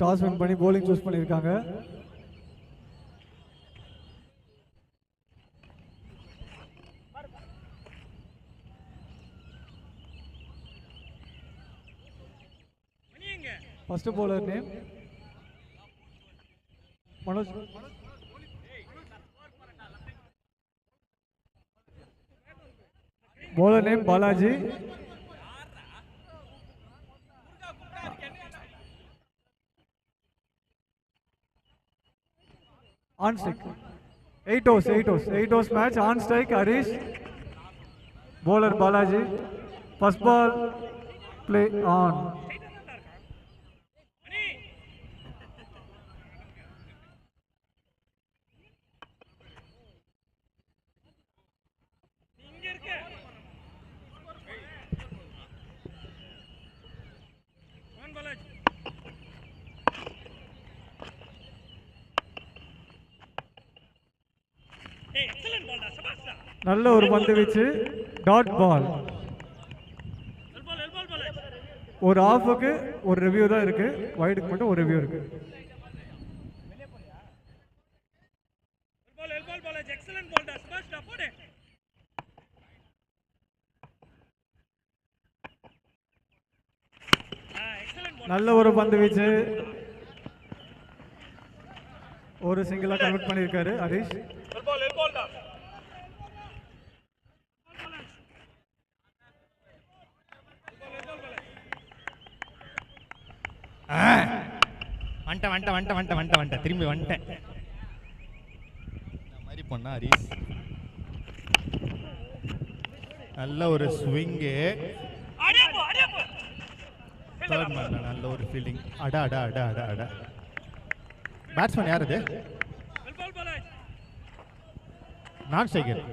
Toss win பண்ணி bowling choose பண்ணிருக்காங்க. First bowler name Manoj. Bowler name Balaji. On strike. 8 overs match. On strike Harish. Bowler Balaji. First ball play on. நல்ல ஒரு பந்து வீச்சு dot ball. ஒரு ஆஃபுக்கு ஒரு review தான் இருக்கு, வைடுக்கு மட்டும் ஒரு ரிவ்யூ இருக்கு. நல்ல ஒரு பந்து வீச்சு, ஒரு சிங்கிளா கன்வெர்ட் பண்ணியிருக்காரு ஹரிஷ். வந்துட்டேன் திரும்பி வந்துட்டேன். இந்த மாதிரி பண்ணா ஹரிஷ் நல்ல ஒரு ஸ்விங்கு, நல்ல ஒரு ஃபீல்டிங். அடா அடா அடா அடா அடா. பேட்ஸ்மேன் யார் அது? நான் ஸ்ட்ரைக்கர்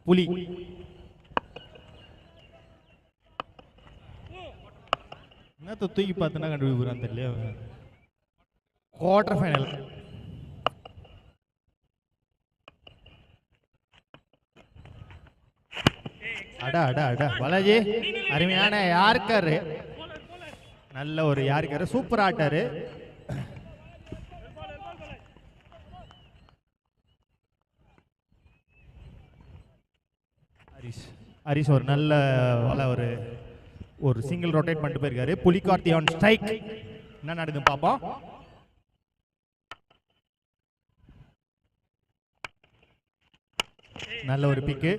புலி. என்னத்த தூக்கி பார்த்தனா கண்டுபிடிக்கிறான் தெரியல. குவார்டர் ஃபைனல் அடா அடா அடா. பாலாஜி அருமையான யாருக்காரு, நல்ல ஒரு யாருக்காரு, சூப்பர் ஆட்டாரு. ஹரிஷ் ஒரு நல்ல ஒரு சிங்கிள் ரொட்டேட் பண்ணிட்டு போயிருக்காரு. Pulikarthi on strike. என்ன நடக்குது பாப்போம். நல்ல ஒரு pick,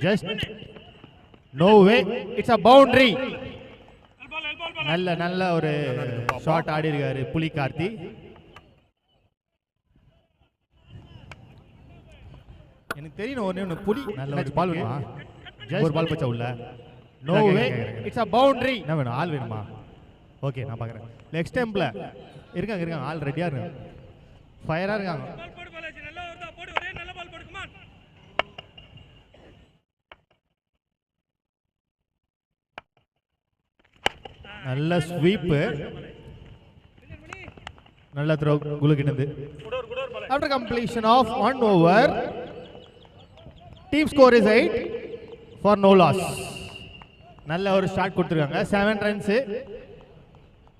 just no way, it's a boundary. நல்ல ஒரு ஷாட் ஆடி இருக்காரு புலிகார்த்தி. எனக்கு தெரியும் ஒன்னு புலி நல்ல ஒரு பால் வேணுமா, ஒரு பால் பச்சா உள்ள. No way, it's a boundary. என்ன வேணும், ஆள் வேணுமா? ஓகே நான் பார்க்குறேன். லெக் ஸ்டெம்பில் இருக்காங்க ஆள் ரெடியாக இருக்காங்க, ஃபயராக இருக்காங்க. நல்ல ஸ்வீப்பு, நல்ல த்ரோ குலுக்கினது. After completion of 1 over, team score is 8 for no loss. நல்ல ஒரு ஸ்டார்ட் கொடுத்துருக்காங்க. 7 ரன்ஸ்.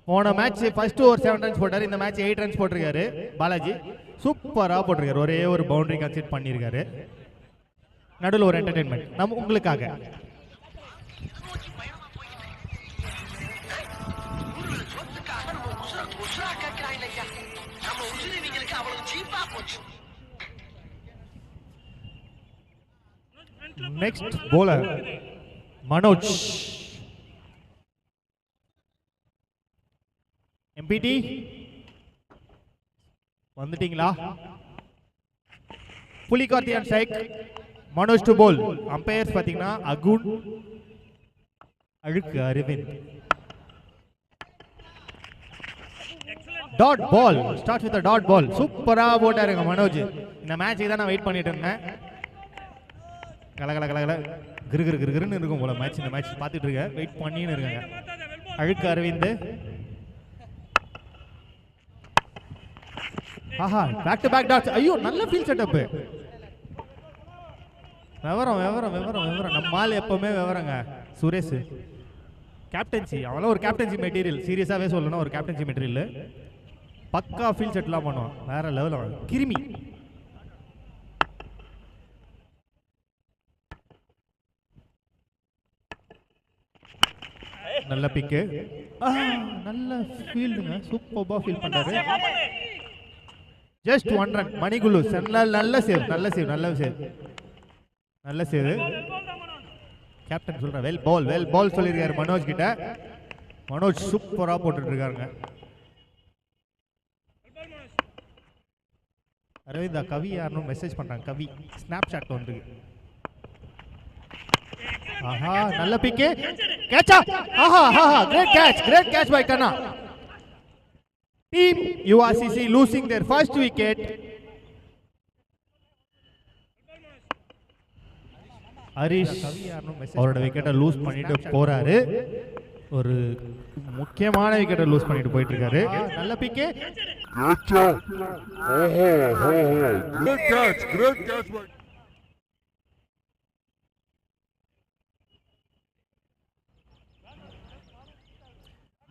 போன மேட்ச் ஃபர்ஸ்ட் ஓவர் 7 ரன்ஸ் போட்டார், இந்த மேட்ச் 8 ரன்ஸ் போட்டிருக்காரு பாலாஜி. சூப்பராக போட்டிருக்காரு, ஒரே ஒரு பவுண்டரி கன்சிடர் பண்ணியிருக்காரு. நடுவில் ஒரு என்டர்டைன்மெண்ட் நம்ம உங்களுக்காக. Next bowler Manoj. எம்பிடி வந்துட்டீங்களா? Pulikarthi on strike, Manoj to bowl. Umpires பாத்தீங்கன்னா அகுன், அழுக்கு Aravind. Dot ball, start with dot ball. சூப்பரா போட்டாருங்க மனோஜ். இந்த மேட்சுக்கு தான் நான் வெயிட் பண்ணிட்டு இருந்தேன். கலகல கிருன்னு இருக்கும் போல மேட்ச். இந்த மேட்ச் பார்த்துட்டு இருக்கேன், வெயிட் பண்ணின்னு இருக்காங்க. அழுக்கு அரவிந்த். ஆஹா, பேக் டு பேக் டாட்ஸ். ஐயோ நல்ல ஃபீல்ட் செட்டப். விவரம் நம்ம ஆள் எப்பவுமே விவரங்க சுரேஷ். கேப்டன்சி அவெல்லாம் ஒரு கேப்டன்சி மெட்டீரியல், சீரியஸாகவே சொல்லணும், ஒரு கேப்டன்சி மெட்டீரியல். பக்கா ஃபீல் செட்லாம் பண்ணுவான், வேற லெவல் அவன், கிருமி. நல்ல பிக்கு, நல்ல ஃபீல்டுங்க, சூப்பர்பா ஃபீல் பண்றாரு. ஜஸ்ட் 1 ரன் மணிகுல்லு. நல்ல சேவ், நல்ல சேவ், நல்ல சேவ், நல்ல சேவ். கேப்டன் சொல்ற வெல் பால் சொல்லியிருக்காரு மனோஜ் கிட்ட. மனோஜ் சூப்பரா போட்டுட்டு இருக்காருங்க. அரவிந்தா கவி யாருன்னு மெசேஜ் பண்றாங்க. கவி ஸ்னாப் சாட் வந்துருக்கு. ஆஹா நல்ல பிக், கேட்சா, ஆஹா great catch by Kanna. Team URCC losing their first wicket. Harish அவரோட விக்கெட்டை லூஸ் பண்ணிட்டு போறாரு. ஒரு முக்கியமான விக்கெட்டை லூஸ் பண்ணிட்டு போயிட்டு இருக்காரு. நல்ல pick, great catch.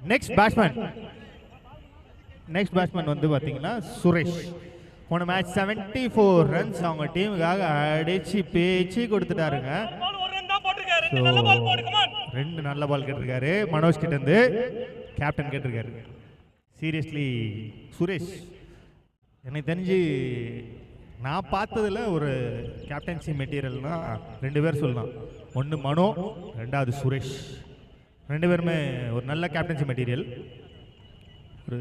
Next batsman வந்து பாத்தீங்கன்னா சுரேஷ். போன மேட்ச் 74 ரன்ஸ் அவங்க டீமுக்காக அடிச்சு பேச்சு கொடுத்துட்டாருங்க. 2 நல்ல பால் கேட்டிருக்காரு மனோஜ் கிட்ட இருந்து, கேப்டன் கேட்டிருக்காரு. சீரியஸ்லி சுரேஷ் எனக்கு தெரிஞ்சு நான் பார்த்ததுல ஒரு கேப்டன்சி மெட்டீரியல்னா 2 பேர் சொல்லலாம். ஒன்று மனோ, 2வது சுரேஷ். 2 பேருமே ஒரு நல்ல கேப்டன்சி மெட்டீரியல். ஒரு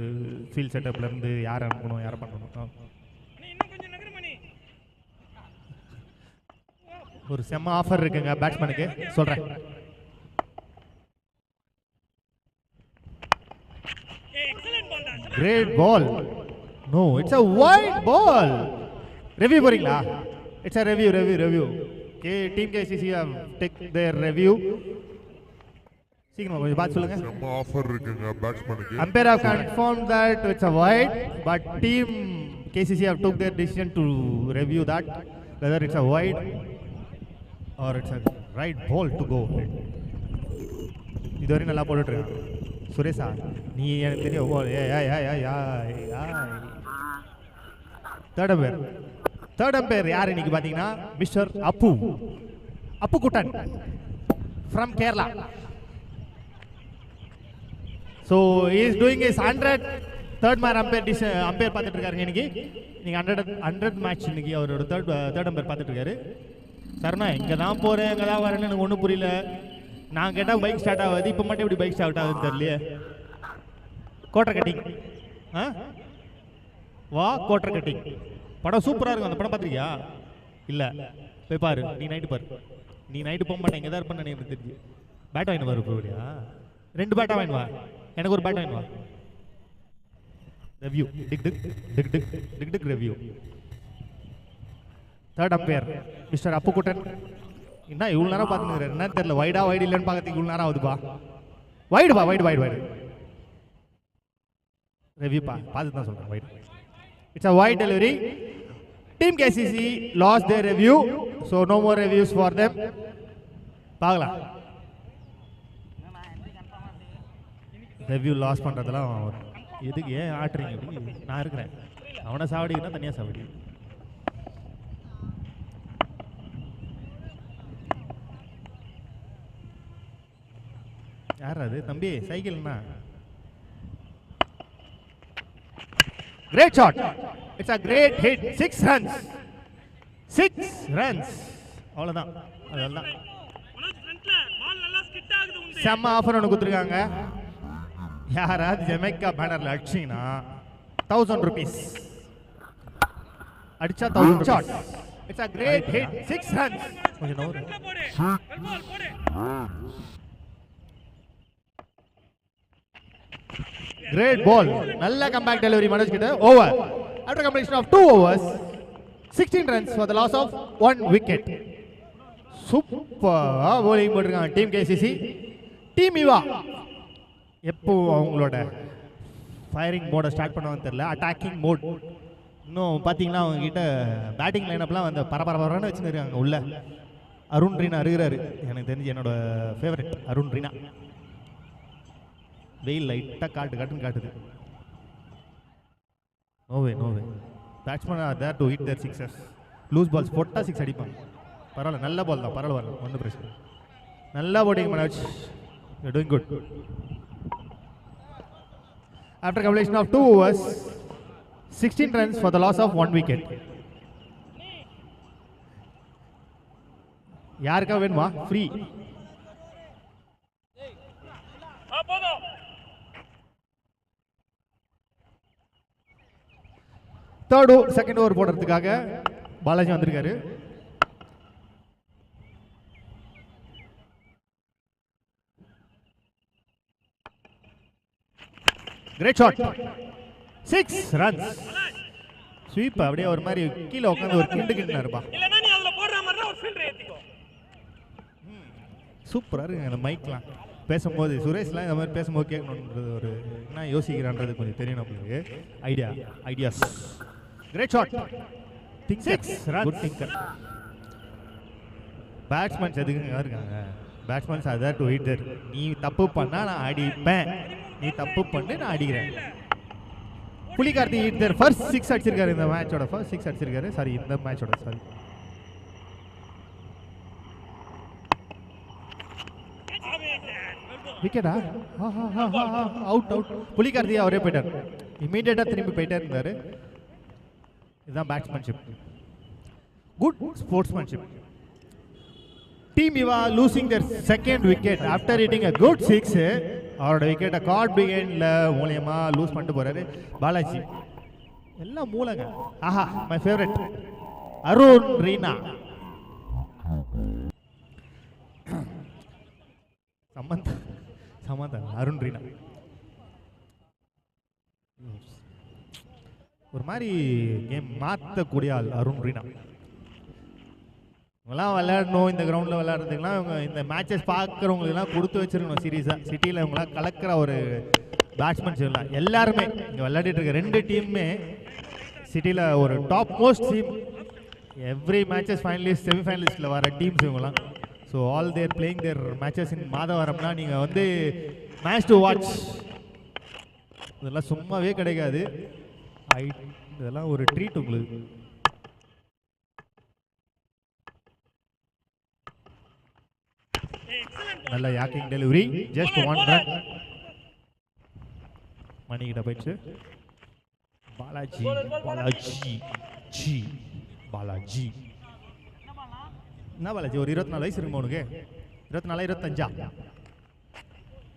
ஃபீல்ட் செட்டப்ல இருந்து யார் அனுப்பணும், யாரை பண்ணணும், ஒரு செம்ம ஆஃபர் இருக்குங்க பேட்ஸ்மேனுக்கு சொல்றேன். Great ball. No, it's a wide ball. Review போறீங்களா? It's a review. Team KCC have take their review. சீக்கிரமா கொஞ்சம் பார்த்து சொல்லுங்க. செம்ம ஆஃபர் இருக்குங்க பேட்ஸ்மேனுக்கு. Umpire have confirmed that it's a wide, but team KCC have took their decision to review that whether it's a wide or it's a right ball to go. இதுவரை நல்லா போட்டுட்டு இருக்காங்க. சுரேஷா நீ எனக்கு தெரியும். தேர்ட் அம்பையர் யார் இன்னைக்கு பாத்தீங்கன்னா mister Appu Kuttan from Kerala. So he is doing his 100th third man umpire பார்த்துட்டு இருக்காருங்க. இன்னைக்கு நீங்க 100th மேட்ச் இன்னைக்கு அவரோட தேர்ட் அம்பையர் பார்த்துட்டு இருக்காரு. சரணா இங்க தான் போறேன், இங்க தான் வரேன்னு எனக்கு ஒன்றும் புரியல. நான் கேட்டால் பைக் ஸ்டார்ட் ஆகுது, இப்போ மட்டும் எப்படி பைக் ஸ்டார்ட் ஆகுதுன்னு தெரியலையே. கோட்டர் கட்டிங், கோட்டர் கட்டிங் படம் சூப்பராக இருக்கும். அந்த படம் பார்த்துருக்கியா? இல்லை, போய் பாரு. நீ நைட்டு போக மாட்டேன், இங்கே தான் இருப்பேன்னு எனக்கு தெரிஞ்சு. பேட் வாங்கிட்டு பாரு போறியா? 2 பேட்டா வாங்கிட்டு வா, எனக்கு ஒரு பேட் வாங்கிட்டு வா. ரெவ்யூ டிக் review. Third umpire mister Appukuttan. என்ன இவ்வளோ நேரம் பார்த்துக்கிறாரு? என்ன தெரியல, வைடா வைடு இல்லைன்னு பார்க்கறதுக்கு இவ்வளோ நேரம் ஆகுதுப்பா. வைடு ரெவ்யூப்பா, பார்த்து தான் சொல்கிறேன். Wide, it's a wide delivery. Team KCC lost their review, so no more reviews for them. பார்க்கலாம். ரெவ்யூ லாஸ் பண்ணுறதெல்லாம் எதுக்கு, ஏன் ஆட்டுறீங்க அப்படி? நான் இருக்கிறேன், அவனை சாவடிக்குன்னா தனியாக சாவடி. யார் அது தம்பி? சைக்கிள்னா great shot. It's a great hit. 6 runs. அவ்வளோதான், அதெல்லாம். செம்ம ஆஃபர் ஒன்று கொடுத்துருக்காங்க. யாராவது ஜமைக்கா பேனர்ல அடிச்சிங்கன்னா 1000 rupees அடிச்சா 1000 shot. It's a great hit. 6 runs. கொஞ்சம் நோரு. Great ball. நல்ல comeback delivery மனோஜ் கிட்ட. Over. After completion of 2 overs, 16 runs for the loss of 1 wicket. சூப்பரா bowling போட்டுருக்காங்க டீம் KCC. டீம் இவா எப்போ அவங்களோட ஃபயரிங் மோடை ஸ்டார்ட் பண்ணுவான்னு தெரியல. Attacking mode. இன்னும் பார்த்தீங்கன்னா அவங்க கிட்ட பேட்டிங் லைனப்லாம் வந்து பரபரன்னு வச்சுன்னு இருக்காங்க. உள்ள அருண் ரீனா இருக்கிறாரு, எனக்கு தெரிஞ்சு என்னோட ஃபேவரட் அருண் ரீனா. வெயில் லைட்டாக காட்டுன்னு காட்டுது. No way batsman are there to hit their sixers. Loose balls போட்டால் 6 அடிப்பாங்க. பரவாயில்ல, நல்ல பால் தான், பரவாயில்ல, ஒன்றும் பிரச்சனை. நல்லா boating Manoj, you doing good. After completion of 2 overs, 16 runs for the loss of 1 wicket. யாருக்கா வேணுமா? ஃப்ரீ. செகண்ட் ஓவர் போடுறதுக்காக பாலாஜி வந்திருக்காரு. Great shot, 6 runs. ஸ்வீப் அப்படியே ஒரு மாதிரி கீழே உட்காந்து ஒரு கிண்டு இருப்பா. சூப்பராக இருக்குங்க அந்த மைக்லாம் பேசும்போது. சுரேஷ்லாம் இந்த மாதிரி பேசும்போது கேட்கணுன்றது ஒரு என்ன யோசிக்கிறான்றது கொஞ்சம் தெரியும் நம்மளுக்கு. Ideas. Great shot, 6 runs. Batsmen எதுக்குங்க இருக்காங்க? Batsmen are there to hit there. நீ தப்பு பண்ணா நான் அடிப்பேன், நீ தப்பு பண்ணு நான் அடிக்கிறேன். புலிகார்த்தி hit there. ஃபர்ஸ்ட் 6 அடிச்சிருக்காரு இந்த மேட்சோட. ஃபர்ஸ்ட் 6 அடிச்சிருக்காரு, சாரி இந்த மேட்சோட, சாரி. விக்கெட்டா? அவுட். புலிகார்த்தியா அவரே போயிட்டார். இமீடியட்டா திரும்பி போயிட்டே இருந்தாரு. இதுதான் பேட்ஸ்மேன்ஷிப், good sportsmanship. Team Eva losing their second wicket after hitting a good 6. அவரோட விக்கெட்டை கார்ட் பிகேண்ட்ல மூலமா லூஸ் பண்ணிட்டு போறாரு பாலாஜி. எல்லாம் மூலங்க. ஆஹா, மை ஃபேவரட் அருண் ரீனா. சமந்தா அருண் ரீனா ஒரு மாதிரி கேம் மாற்றக்கூடிய ஆள் அருண் ரீனா. இவங்கெல்லாம் விளையாடணும், இந்த கிரவுண்டில் விளையாடுறதுக்குலாம் இவங்க இந்த மேட்சஸ் பார்க்குறவங்களுக்குலாம் கொடுத்து வச்சிருக்கணும் சீரியஸாக. சிட்டியில் இவங்களாம் கலக்கிற ஒரு பேட்ஸ்மேன் சொல்லலாம். எல்லாருமே இங்கே விளையாடிட்டு இருக்க 2 டீமுமே சிட்டியில் ஒரு top most team. Every matches finalist, செமிஃபைனலிஸ்ட்டில் வர டீம்ஸ் இவங்களாம். So all their playing their matches in மாதவரம்னா நீங்கள் வந்து மேட்ச் டு வாட்ச். இதெல்லாம் சும்மாவே கிடைக்காது. இதெல்லாம் ஒரு ட்ரீட் உங்களுக்கு. நல்ல யாக்கிங் டெலிவரி, ஜஸ்ட் 1 run. மணிக்கிட்ட போயிடுச்சு. பாலாஜி என்ன பாலாஜி, ஒரு 24 வயசு இருக்குமா உனக்கு? 24 25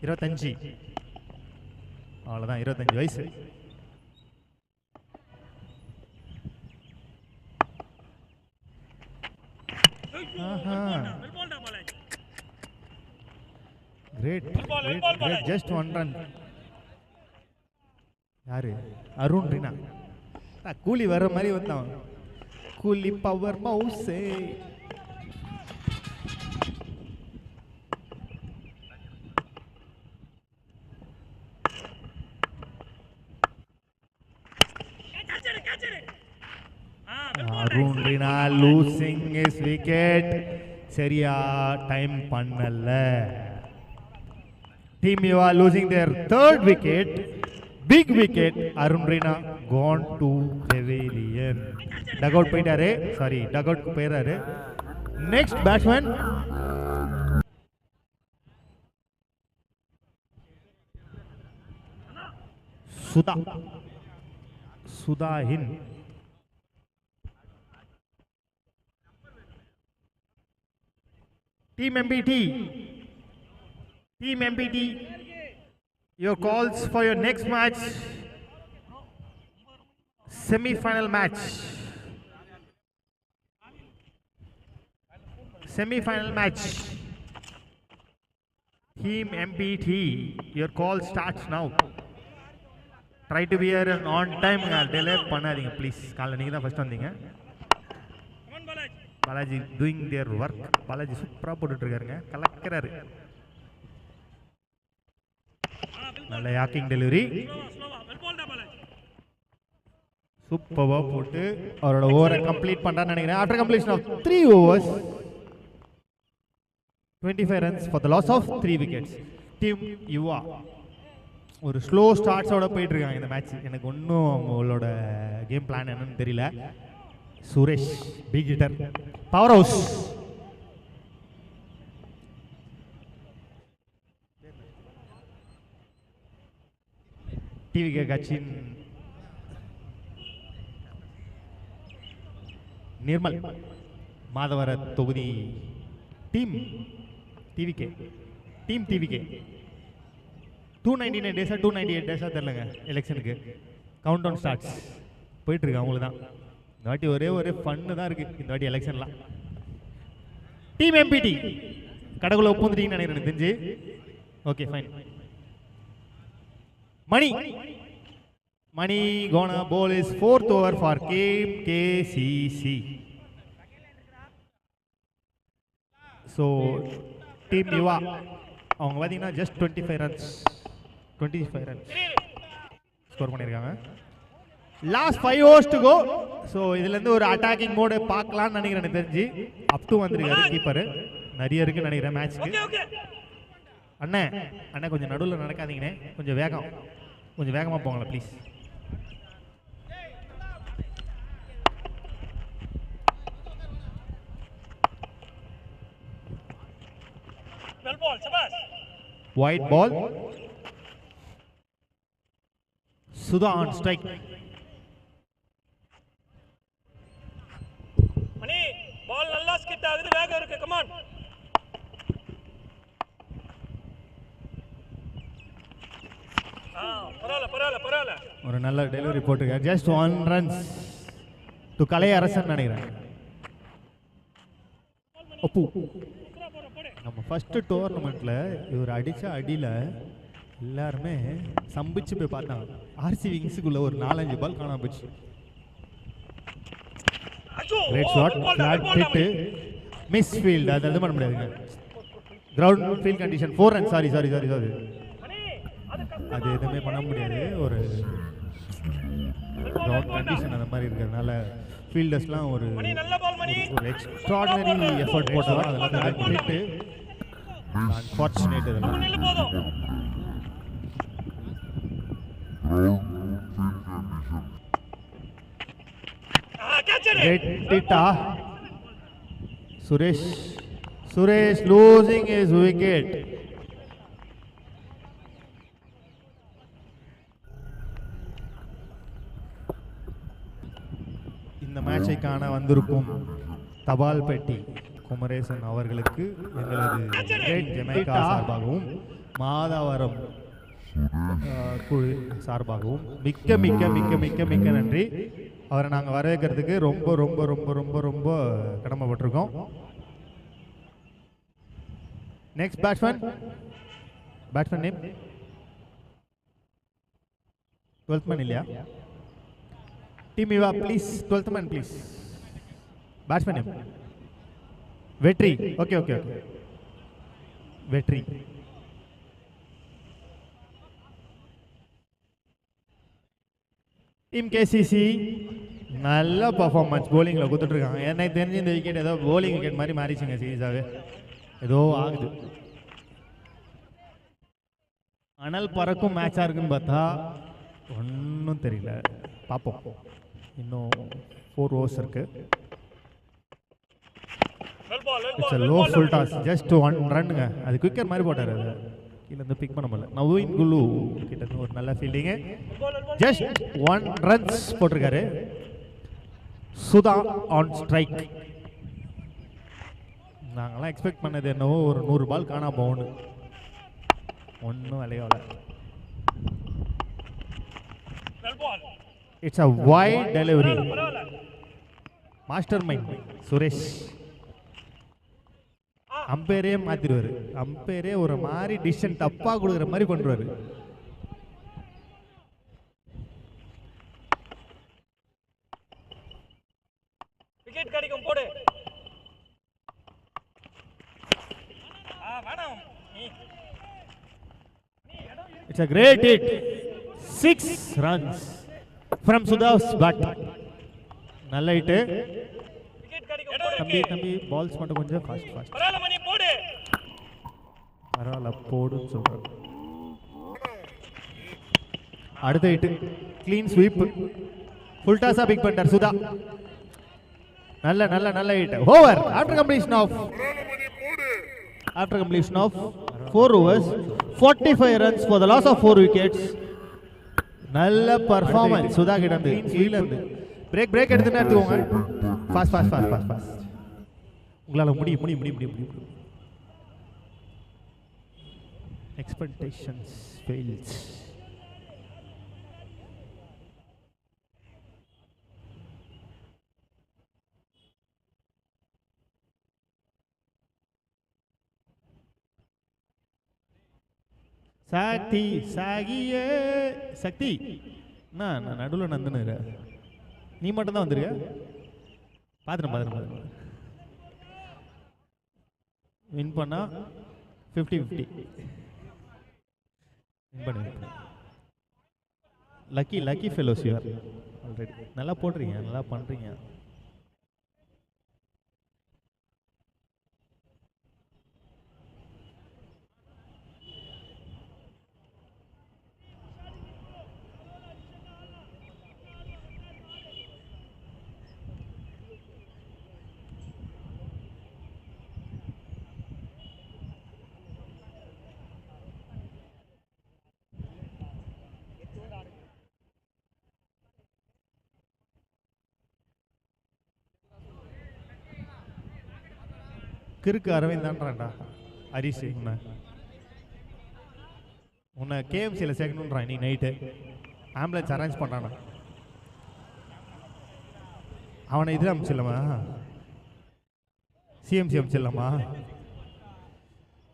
25 அவ்வளோதான், 25 வயசு. Great, just 1 run. யாரு? அருண் ரீனா. கூலி வர்ற மாதிரி வந்தான். கூலி பவர் மவுஸே. Arun Reena losing his wicket. சரியா டைம் பண்ணல. Team Eva losing their 3rd wicket. Big wicket. Arun Rina gone to pavilion. Dugout போயிட்டாரு, sorry dugout போயிறாரு. Next batsman Sudahin. Team MBT, your calls for your next match, semi-final match. Team MBT, your call starts now. Try to be here on time. Delay பண்ணாதீங்க please. காலைல நீங்க தான் first வந்தீங்க. Balaji doing தேர் work. Balaji சூப்பராக போட்டுட்டு இருக்காருங்க, கலக்கிறாரு. நல்ல யாக்கிங் delivery, சூப்பராக போட்டு அவரோட ஓவரை கம்ப்ளீட் பண்ணுறான்னு நினைக்கிறேன். After completion of 3 overs, 25 runs for the loss of 3 wickets. Team Eva ஒரு ஸ்லோ ஸ்டார்ட்ஸோட போயிட்டு இருக்காங்க இந்த மேட்ச். எனக்கு ஒன்றும் அவங்களோட கேம் பிளான் என்னன்னு தெரியல. Suresh big hitter, powerhouse. TVK கட்சியின் நிர்மல் மாதவர தொகுதி டீம் டிவிகே 299 டேஸா 298 டேஸா தெரியலங்க எலெக்ஷனுக்கு. கவுண்ட் டவுன் ஸ்டார்ட்ஸ் போயிட்டு இருக்கு அவங்களுக்கு தான். இந்த வாட்டி ஒரே ஃபன்னு தான் இருக்கு இந்த வாட்டி எலெக்ஷன்லாம். டீம் எம்பிடி கடவுளை ஒப்புந்துட்டீங்கன்னு நினைக்கிறேன் தெரிஞ்சு. Okay fine. Mani gonna bowl his 4th over for KCC. So team Yuva அவங்க பார்த்தீங்கன்னா just 25 runs ஸ்கோர் பண்ணியிருக்காங்க. Last 5 overs to go. So இதுலேருந்து ஒரு அட்டாக்கிங் மோடு பார்க்கலான்னு நினைக்கிறேன் எனக்கு தெரிஞ்சு. அப் டு வந்திருக்காரு கீப்பர். நிறைய இருக்குன்னு நினைக்கிறேன் மேட்ச்க்கு. அண்ணே கொஞ்சம் நடுவில் நடக்காதீங்கண்ணே, கொஞ்சம் வேகமாக போங்களேன் please. White ball. Sudha on strike. Mani ball நல்லா ஸ்கிட் ஆகுது, வேகம் இருக்கு. Come on. பரவாயில்ல. ஒரு நல்ல டெலிவரி போட்டுருக்காரு. ஜஸ்ட் 1 runs டு கலை அரசன் நினைக்கிறேன். ஒப்பு நம்ம ஃபர்ஸ்ட் டோர்னமெண்ட்ல இவர் அடிச்ச அடியில எல்லாருமே சம்பிச்சு போய் பார்த்தாங்க. ஆர்சி விங்ஸுக்குள்ள ஒரு 4-5 பால் காணாம போச்சு. Great shot, flat hit, misfield. அது எதுவும் பண்ண முடியாதுங்க. Ground field condition 4 runs. Sorry அது எதுவுமே பண்ண முடியாது. ஒரு கிரவுண்ட் கண்டிஷன் அந்த மாதிரி இருக்கிறதுனால ஃபீல்டர்ஸ்லாம் ஒரு எக்ஸ்ட்ராடினரி எஃபர்ட் போட்டாலும் அதெல்லாம் பண்ணிட்டு அன்ஃபார்ச்சுனேட் இதெல்லாம். Suresh losing his wicket. இந்த மேட்சை காண வந்திருக்கும் தபால் பெட்டி குமரேசன் அவர்களுக்கு எங்களது கிரேட் ஜமைக்கா சார்பாகவும் மாதவரம் குழு சார்பாகவும் மிக்க மிக்க மிக்க மிக்க மிக்க நன்றி. அவரை நாங்கள் வரவேற்கிறதுக்கு ரொம்ப ரொம்ப ரொம்ப ரொம்ப ரொம்ப கடமைப்பட்டிருக்கோம். Next batsman name 12th man இல்லையா? Team Yuva, please, 12th man, please. Batsman name. Vetri. Okay. Vetri. Team KCC, நல்ல பர்ஃபார்மன்ஸ் bowlingல கொடுத்துட்டு இருக்காங்க. எனக்கு தெரிஞ்சு இந்த விக்கெட் ஏதோ bowling விக்கெட் மாதிரி மாறிச்சுங்க சீரியஸாவே. ஏதோ ஆகுது. அனல் பறக்கும் மேட்சா இருக்குன்னு பார்த்தா ஒன்றும் தெரியல. பார்ப்போம். இன்னும் 4 overs இருக்கு. It's a low full toss, just 1 runங்க. அது குயிக்கர் மாதிரி போட்டாரு. அது கீழ இருந்து பிக் பண்ண முடியல. நவீன் குலு கிட்ட இருந்து ஒரு நல்ல ஃபீல்டிங். just 1 runs போட்டிருக்காரு. Sudha on strike. நாங்கெல்லாம் எக்ஸ்பெக்ட் பண்ணது என்னவோ ஒரு 100 பால் காணாம போகணும். ஒன்றும் விளையாடல. It's a wide delivery. Mastermind Suresh. அம்பையரே மாத்திடுவாரு. அம்பையரே ஒரு மாதிரி டிசிஷன் தப்பா கொடுக்குற மாதிரி பண்றாரு. விக்கெட் கிடைக்கும் போடு. வேணாம். It's a great hit. 6 runs from Sudha's bat. நல்ல ஹிட். விக்கெட் கிடைக்கும். தம்பி பால்ஸ் மட்டும் கொஞ்சம் ஃபாஸ்ட். பரவாயில்ல மணி போடு. பரவாயில்ல போடுன்னு சொல்றாரு. அடுத்த ஹிட் க்ளீன் ஸ்வீப் ஃபுல் டாஸா பிக் பண்ணிட்டார் சுதா நல்ல நல்ல நல்ல hit over after completion of 4 overs 45 runs for the loss of 4 wickets நல்ல பெர்ஃபார்மன்ஸ் சுதா கிட்ட இருந்து கீழ இருந்து பிரேக் எடுத்துட்டே எடுத்துக்கோங்க ஃபாஸ்ட் உங்களால முடியும் expectations fails சக்தி நான் நடுவில் நந்துன்னு நீ மட்டும் தான் வந்துருக்க பாத்துறேன் வின் பண்ணா 50-50 வின் பண்ணி lucky fellows you are already நல்லா போடுறீங்க நல்லா பண்றீங்க கிறுக்கு அரவிந்த் தான்றான்டா ஹரிஷ் உன்னை கேஎம்சியில் சேர்க்கணுன்றான் நீ நைட்டு ஆம்புலன்ஸ் அரேஞ்ச் பண்ணுறானா அவனை இது அமைச்சிடலாமா சிஎம்சி அமைச்சிடலாமா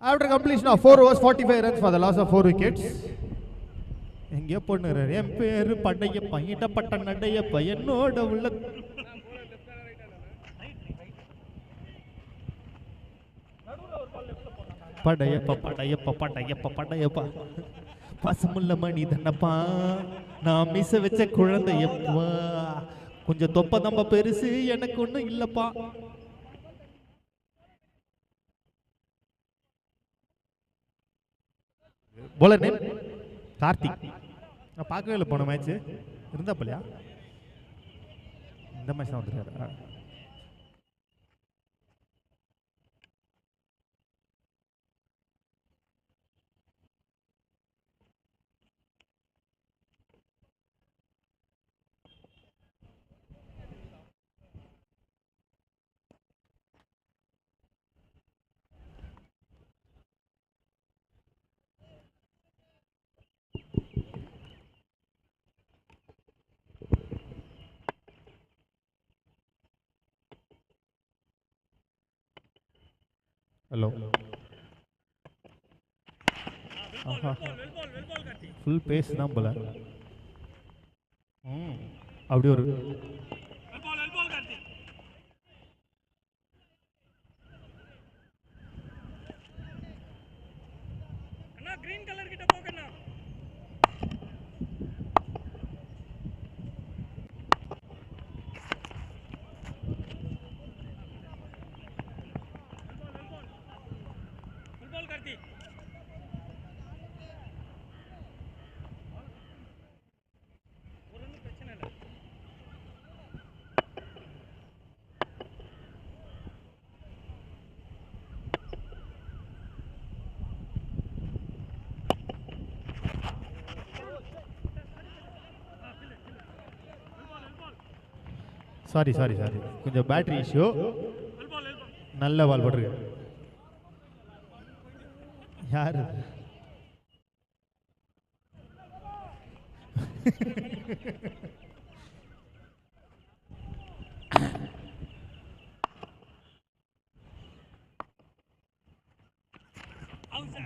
after completion of 4 overs 45 runs for the loss of 4 wickets எங்கேயோ பொண்ணுறாரு என் பேரு பண்டைய பையிடப்பட்ட நடைய பையனோட உள்ள படையப்பா பசமுள்ள மனிதனப்பா நான் மிச வச்ச குழந்தையப்பா கொஞ்சம் தொப்ப தம்ப பெருசு எனக்கு ஒண்ணும் இல்லப்பா போலர் நேம் கார்த்திக் நான் பார்க்கவே இல்லை போன மேட்ச் இருந்தாப்பலையா இந்த மேட்ச் தான் வந்துருக்காரு ஹலோ ஃபுல் பேஸ் தான் போல அப்படி ஒரு கிரீன் கலர் கிட்ட போகணும் சாரி கொஞ்சம் பேட்டரி இஷ்யூ நல்ல பால் போட்டிருக்கு யாரு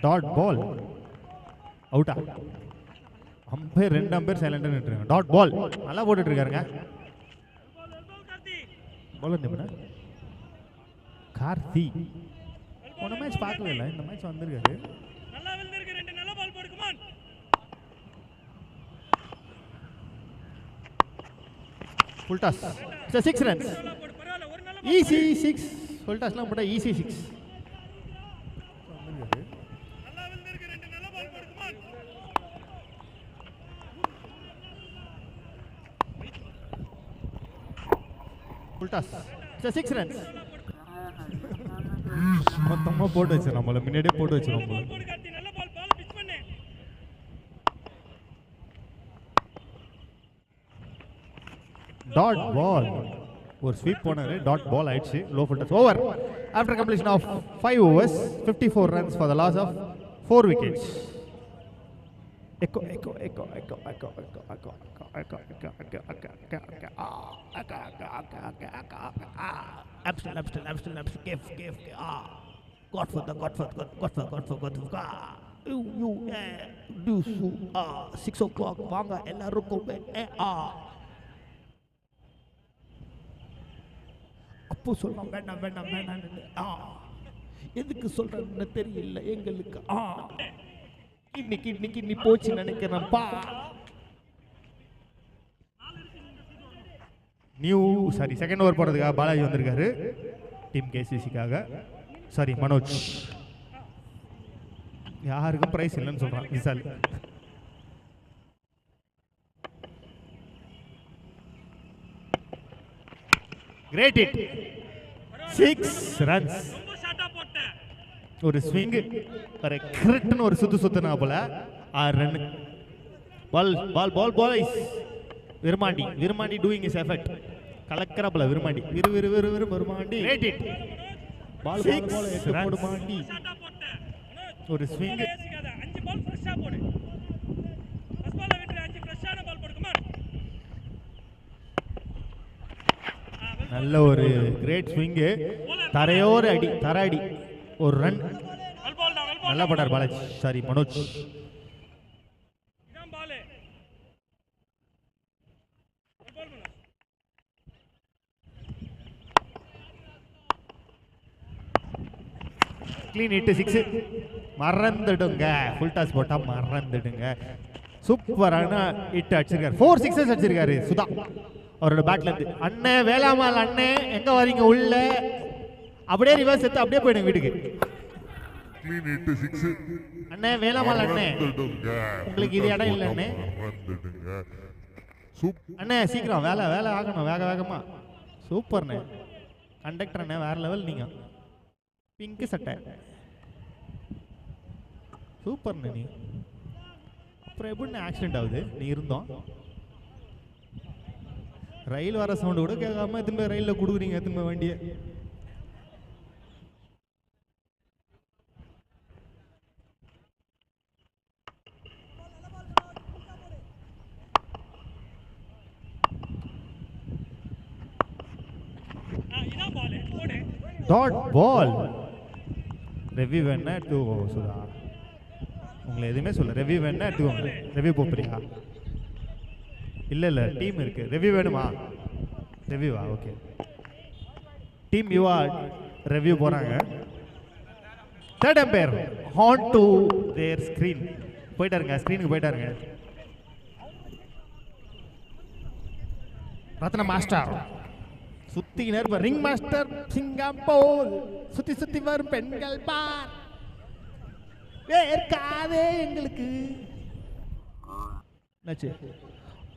டாட் பால் அவுட்டா அம்பையர் 2 அம்பையர் சைலண்டா நின்னுட்டாங்க டாட் பால் நல்லா போட்டுட்டு இருக்காருங்க பவுலர் நேம் என்ன கார்த்தி போன மேட்ச் பார்க்கவே இல்லை இந்த மேட்ச் வந்திருக்காரு நல்லா விழுந்திருக்கு ரெண்டு நல்ல பால் போடு come on full toss it's 6 runs பரவாயில்லை ஒரு நல்ல ஈஸி 6 ஃபுல் டாஸ்லாம் போட்டா ஈஸி 6 நல்லா விழுந்திருக்கு ரெண்டு நல்ல பால் போடு come on full toss. It's 6 runs. மொத்தமா போட்டு வச்சு நம்மள முன்னாடியே போட்டு வச்சிரோம் போல. போடு கார்த்தி, நல்ல பால் பால் பிச் பண்ணு. Dot ball. ஒரு ஸ்வீப் போனாரு, டாட் பால் ஆயிடுச்சு. Low full toss. Over. After completion of 5 overs, 54 runs for the loss of 4 wickets. Echo. Abstain. Give. Godfather. You, do so. 6 o'clock. வாங்க எல்லாருக்கும். அப்போ சொல்றோம் வேண்டாம். எதுக்கு சொல்றேன்னு தெரியல எங்களுக்கு. இன்னைக்கு நீ போச்சு நினைக்கிறேன்ப்பா. செகண்ட் ஓவர் போடுறதுக்காக பாலாஜி வந்திருக்காரு டீம் கேசிசிக்காக. சாரி மனோஜ். யாருக்கும் பிரைஸ் இல்லைன்னு சொல்றான் விசால். Great hit. 6 runs. ரொம்ப ஷாட்டா போட்ட. ஒரு ஸ்விங், ஒரு கிரிட்னு ஒரு சுத்துனா போல 6 run. Ball Virumandi doing is effect. கலக்கறப்பல Virumandi Virumandi. Great hit. Ball Virumandi. ஷாட்டா போட்ட. ஒரு ஸ்விங். 5 பால் ஃப்ரெஷ்ஷா போடு. ஃபர்ஸ்ட் பால்ல விட்டு 5 ஃப்ரெஷ்ஷான பால் போடு. கமான். நல்ல ஒரு கிரேட் ஸ்விங். தரையோர அடி. ஒரு ரன். நல்லா போட்டார் பாலாஜி. சாரி மனோஜ். இதான் பால். பால் பண்ணு. Clean hit. 6. மறந்துடுங்க. ஃபுல் டாஸ் போட்டா மறந்துடுங்க. சூப்பரான ஹிட் அடிச்சிருக்காரு. 4 sixes அடிச்சிருக்காரு சுதா அவரோட பேட்ல இருந்து. அண்ணே வேளாமால் அண்ணே எங்க வரீங்க உள்ள? அப்படியே ரிவர்ஸ் எடுத்து அப்படியே போயிடுங்க வீட்டுக்கு. Clean hit 6. அண்ணே வேளாமால் அண்ணே உங்களுக்கு இது இடம் இல்லை அண்ணே. அண்ணே சீக்கிரம் வேலை ஆகணும் வேகமா. சூப்பர்ண்ணே. கண்டக்டர் அண்ணே வேற லெவல். நீங்க பிங்க் சட்டை சூப்பர்ண்ணே. நீ அப்புறம் எப்படி ஆக்சிடென்ட் ஆகுது? நீ இருந்தோம் ரயில் வர சவுண்டு கூட கேட்காம திரும்ப ரயிலில் கொடுக்குறீங்க திரும்ப வண்டியை. இதான் பால் போடு. Dot ball. ரெவ்யூ வேணா எடுத்துக்கோ சுதா. உங்களை எதுவுமே சொல்ல. ரெவ்யூ வேணா எடுத்துக்கோங்க. ரெவ்யூ போறியா? இல்ல டீம் இருக்கு. ரெவ்யூ வேணுமா? ரெவ்யூவா? ஓகே. டீம் யூஆ ரெவ்யூ போறாங்க. Third umpire on to their screen. போயிட்டாருங்க ஸ்கிரீனுக்கு போயிட்டாருங்க. ரத்ன மாஸ்டர் சுத்தினர் ரிங் மாஸ்டர் சிங்கப்பூர் சுத்தி வரும் பெண்கள் பார் வேர்க்காதே எங்களுக்கு. என்னாச்சு?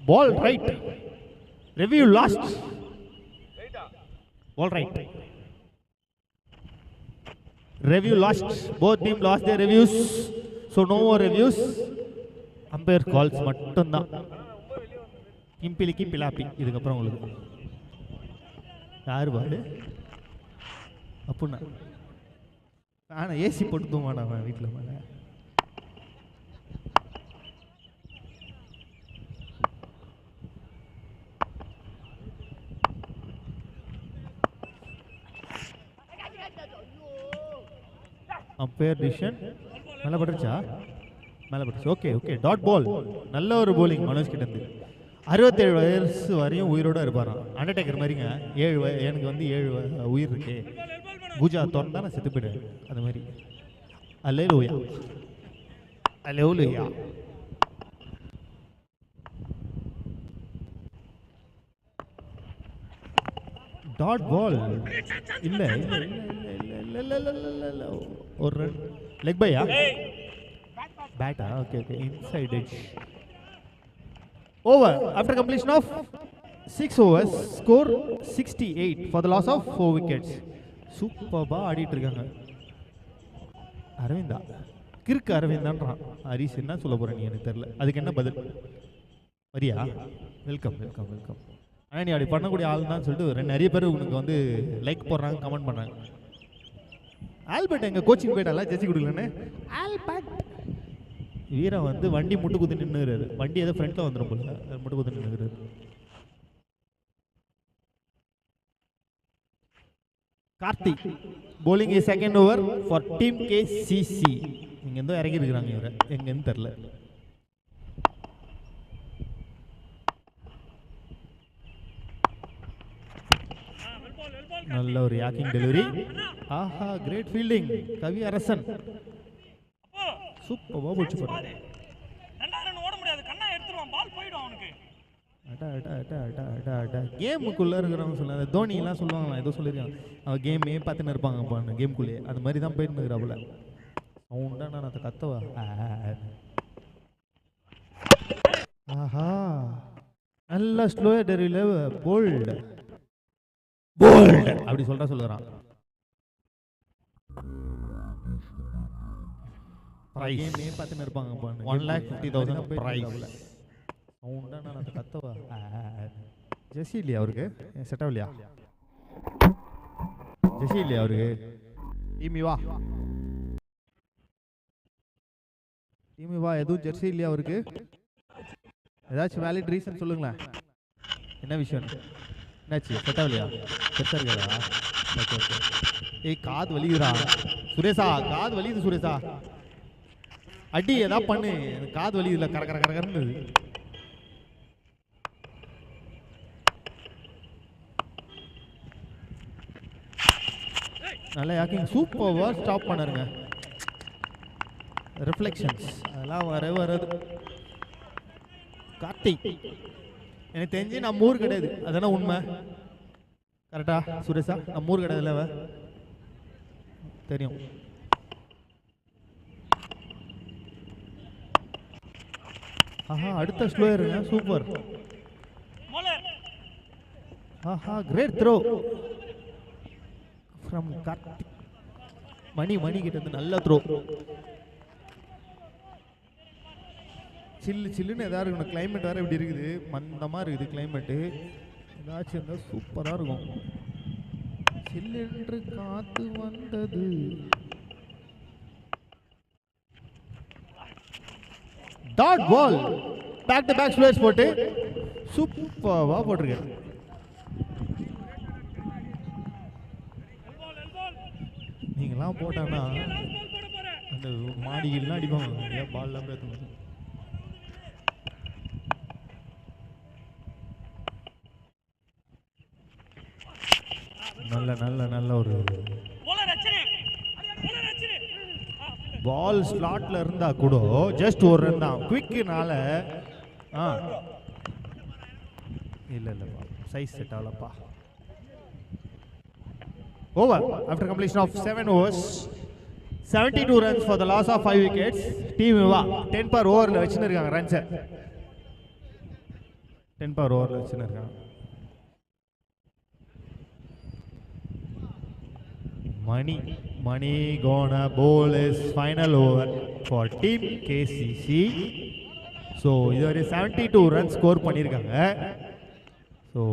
Ball right. Review lost. Ball right. Review lost. Both team lost their reviews. So no more reviews. Umpire calls மட்டும்தான். கிம்பிலிக்கி பிலாப்பி. இதுக்கப்புறம் உங்களுக்கு யாரு பாரு அப்படின்னா ஆனால் ஏசி போட்டு தூங்குவான் அவன் வீட்டில் மேலே. அம்பையர் டிசிஷன் மேலே பட்டுருச்சா? மேலே பட்டுருச்சு. ஓகே. Dot ball. நல்ல ஒரு போலிங் மனோஜ் கிட்ட இருந்து. 67 வயசு வரையும் உயிரோட இருப்பாராம். அண்டர்டேக்கர் மாதிரிங்க. 7 எனக்கு வந்து 7 உயிர் இருக்கு. பூஜா திறந்தா நான் செத்து போயிடுவேன். அது மாதிரி. அல்லேலூயா. Dot ball. இல்ல ஒரு ரன். Leg bye? பேட்டா? Okay. Inside edge. Over after completion of 6 overs, score 68 for the loss of 4 wickets. சூப்பர்பா ஆடிட்டு இருக்காங்க. அரவிந்தா கிறுக்கு அரவிந்தான்றான். ஹரிஷ் என்ன சொல்ல போற நீ எனக்கு தெரியல. அதுக்கு என்ன பதில்? வரியா? Welcome welcome welcome. ஆனால் நீ அப்படி பண்ணக்கூடிய ஆள் தான் சொல்லிட்டு நிறைய பேர் உனக்கு வந்து லைக் போடுறாங்க, கமெண்ட் பண்ணுறாங்க. ஆல்பர்ட் எங்கள் கோச்சிங் போயிட்டால ஜெர்சி கொடுக்கலன்னு. ஆல்பர்ட் வீரா வந்து வண்டி முட்டு குத்து நின்றுறாரு. வண்டி ஏதோ ஃப்ரண்ட்டில் வந்துடும் போல, முட்டு குத்து நின்றுறாரு. Karthik bowling is second over for team KCC. இங்க எந்தோ இறங்கி இருக்கிறாங்க இவரை, எங்கன்னு தெரியல. நல்ல ஒரு யாக்கிங் டெலிவரி. ஆஹா, கிரேட் ஃபீல்டிங் கவி அரசன். சூப்பர்வா போச்சு பாரு. 2 ரன் ஓட முடியாது, கண்ணா எடுத்துருவான், பால் போய்டும் அவனுக்கு. அடா அடா அடா அடா அடா அடா. கேமுக்குள்ளே இருக்கிறவங்க சொன்னாங்க, தோனிலாம் சொல்லுவாங்களா, ஏதோ சொல்லியிருக்காங்க அவன் கேமே பார்த்துன்னு இருப்பாங்கப்பான்னு கேமுக்குள்ளேயே. அது மாதிரி தான் போயிட்டு இருக்கிறாப்புல. சவுண்டா நான் அதை கத்தவா. ஆஹா, நல்ல ஸ்லோ டெரிவில் போல்டு போல்டு அப்படி சொல்கிறான். கேமே பார்த்துன்னு இருப்பாங்கப்பான்னு 1,50,000 ப்ரைஸ். சவுண்டா நான் அதை கத்தவா. ஜெர்சி இல்லையா அவருக்கு? செட் ஆகலையா? ஜெர்சி இல்லையா அவருக்கு? டீமிவா எதுவும் ஜெர்சி இல்லையா அவருக்கு? ஏதாச்சும் வேலிட் ரீசன் சொல்லுங்களேன். என்ன விஷயம்? என்னாச்சு? செட் ஆகலையா? பெருசாக இருக்காதா? Okay okay. ஏய், காது வலிக்குதுடா சுரேஷா, காது வலிக்குது சுரேஷா. அடி ஏதா பண்ணு, காது வலிக்குதுல, கர கர கரன்னு. நல்லா யாக்கிங் சூப்பர்வா ஸ்டாப் பண்ணாருங்க. ரிஃப்ளெக்ஷன்ஸ் அதெல்லாம் வராது. கார்த்திக் எனக்கு தெரிஞ்சு நம்ம ஊர் கிடையாது, அதான உண்மை. கரெக்டா சுரேஷா? நம்ம ஊர் கிடையாதுல்ல தெரியும். ஆஹா, அடுத்த ஸ்லோயருங்க, சூப்பர். ஆஹா, great throw from Karthik. Mani கிட்ட இருந்து நல்ல த்ரோ. சில்லுன்னு எதாவது இருக்கணும். கிளைமேட் வேறு இப்படி இருக்குது, மந்தமாக இருக்குது கிளைமேட்டு. ஏதாச்சும் இருந்தால் சூப்பராக இருக்கும். சில்லென்று காத்து வந்தது. Dot ball, back to back slowers போட்டு சூப்பராக போட்டிருக்கேன். நீங்களாம் போட்டான்னா அந்த மாடிகள்லாம் அடிப்பாங்க, பால்லாம் பேசணும். நல்ல ஒரு பால் ஸ்லாட்ல இருந்தா கூட ஜஸ்ட் ஒரு ரன் தான், குவிக்னால. இல்லப்பா, சைஸ் செட் ஆகலப்பா. Over after completion of 7 overs, 72 runs for the loss of 5 wickets. Team Viva 10 per over la vechirukanga runs. 10 per over la vechirukanga. Money gonna bowl his final over for team KCC. So idhare 72 runs score பண்ணிருக்காங்க. So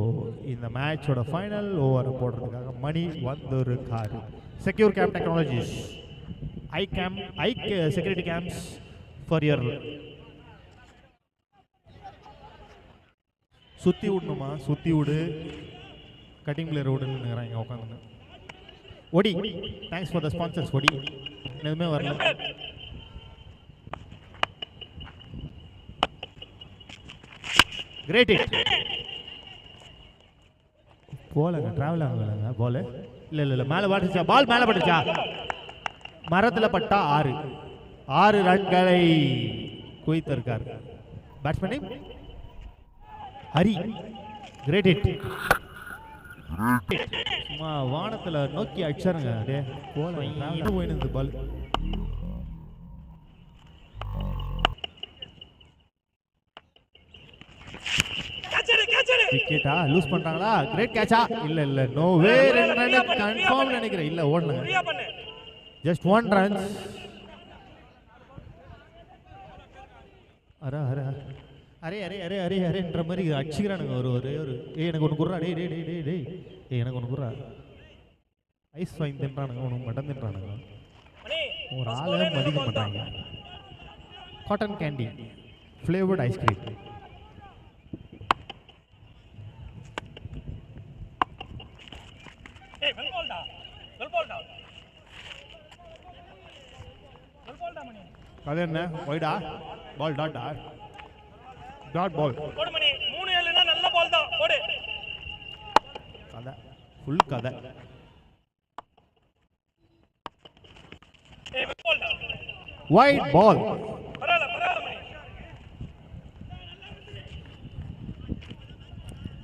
இந்த மேட்சோட final ஓவரை போடுறதுக்காக மணி வந்திருக்காரு. Secure camp technologies, I security camps for your. சுற்றி விடணுமா? சுற்றி விடு, cutting plier விடுன்னு நினைக்கிறாங்க உட்காந்து. ஒடி, தேங்க்ஸ் ஃபார் த ஸ்பான்சர்ஸ். ஒடி எதுவுமே வரல. Great hit. போலங்க, டிராவல் ஆகலைங்க பால். இல்லை மேலே பட்டுச்சா? பால் மேலே பட்டுச்சா? மரத்தில் பட்டா 6 ரன்களை குவித்திருக்கார் பேட்ஸ்மேன் ஹரி. Great hit. சும்மா வானத்தில் நோக்கி அடிச்சாருங்க. அப்படியே போல போயிருந்து பால். Catch it! விக்கெட்டா லூஸ் பண்றாங்களா? கிரேட் கேட்சா? இல்ல நோ வே. 2 ரன் கன்ஃபார்ம் நினைக்கிறேன். இல்ல ஓடல. ஃப்ரீயா பண்ணு. Just 1 runs. அரே அரே அரே அரே அரே அரே அரேன்ற மாதிரி அடிச்சுக்கிறானுங்க. ஒரு எனக்கு ஒன்று குர்றா. டேய் எனக்கு ஒன்று குர்றா. ஐஸ் வாங்கி தின்றானுங்க. உனக்கு மட்டன் தின்றானுங்க. ஒரு ஆளை மதிக்க மாட்டாங்க. Cotton candy flavoured ice cream. ஏய் வெல் பால்டா. வெல் பால்டா. வெல் பால்டா மணி. அது என்ன ஒய்டா? பால் டாட் பால். போடு மணி. 3 7னா நல்ல பால் தான். போடு. கதை ஃபுல் கதை. ஏய் வெல் பால்டா. White ball. பரவாயில்ல மணி.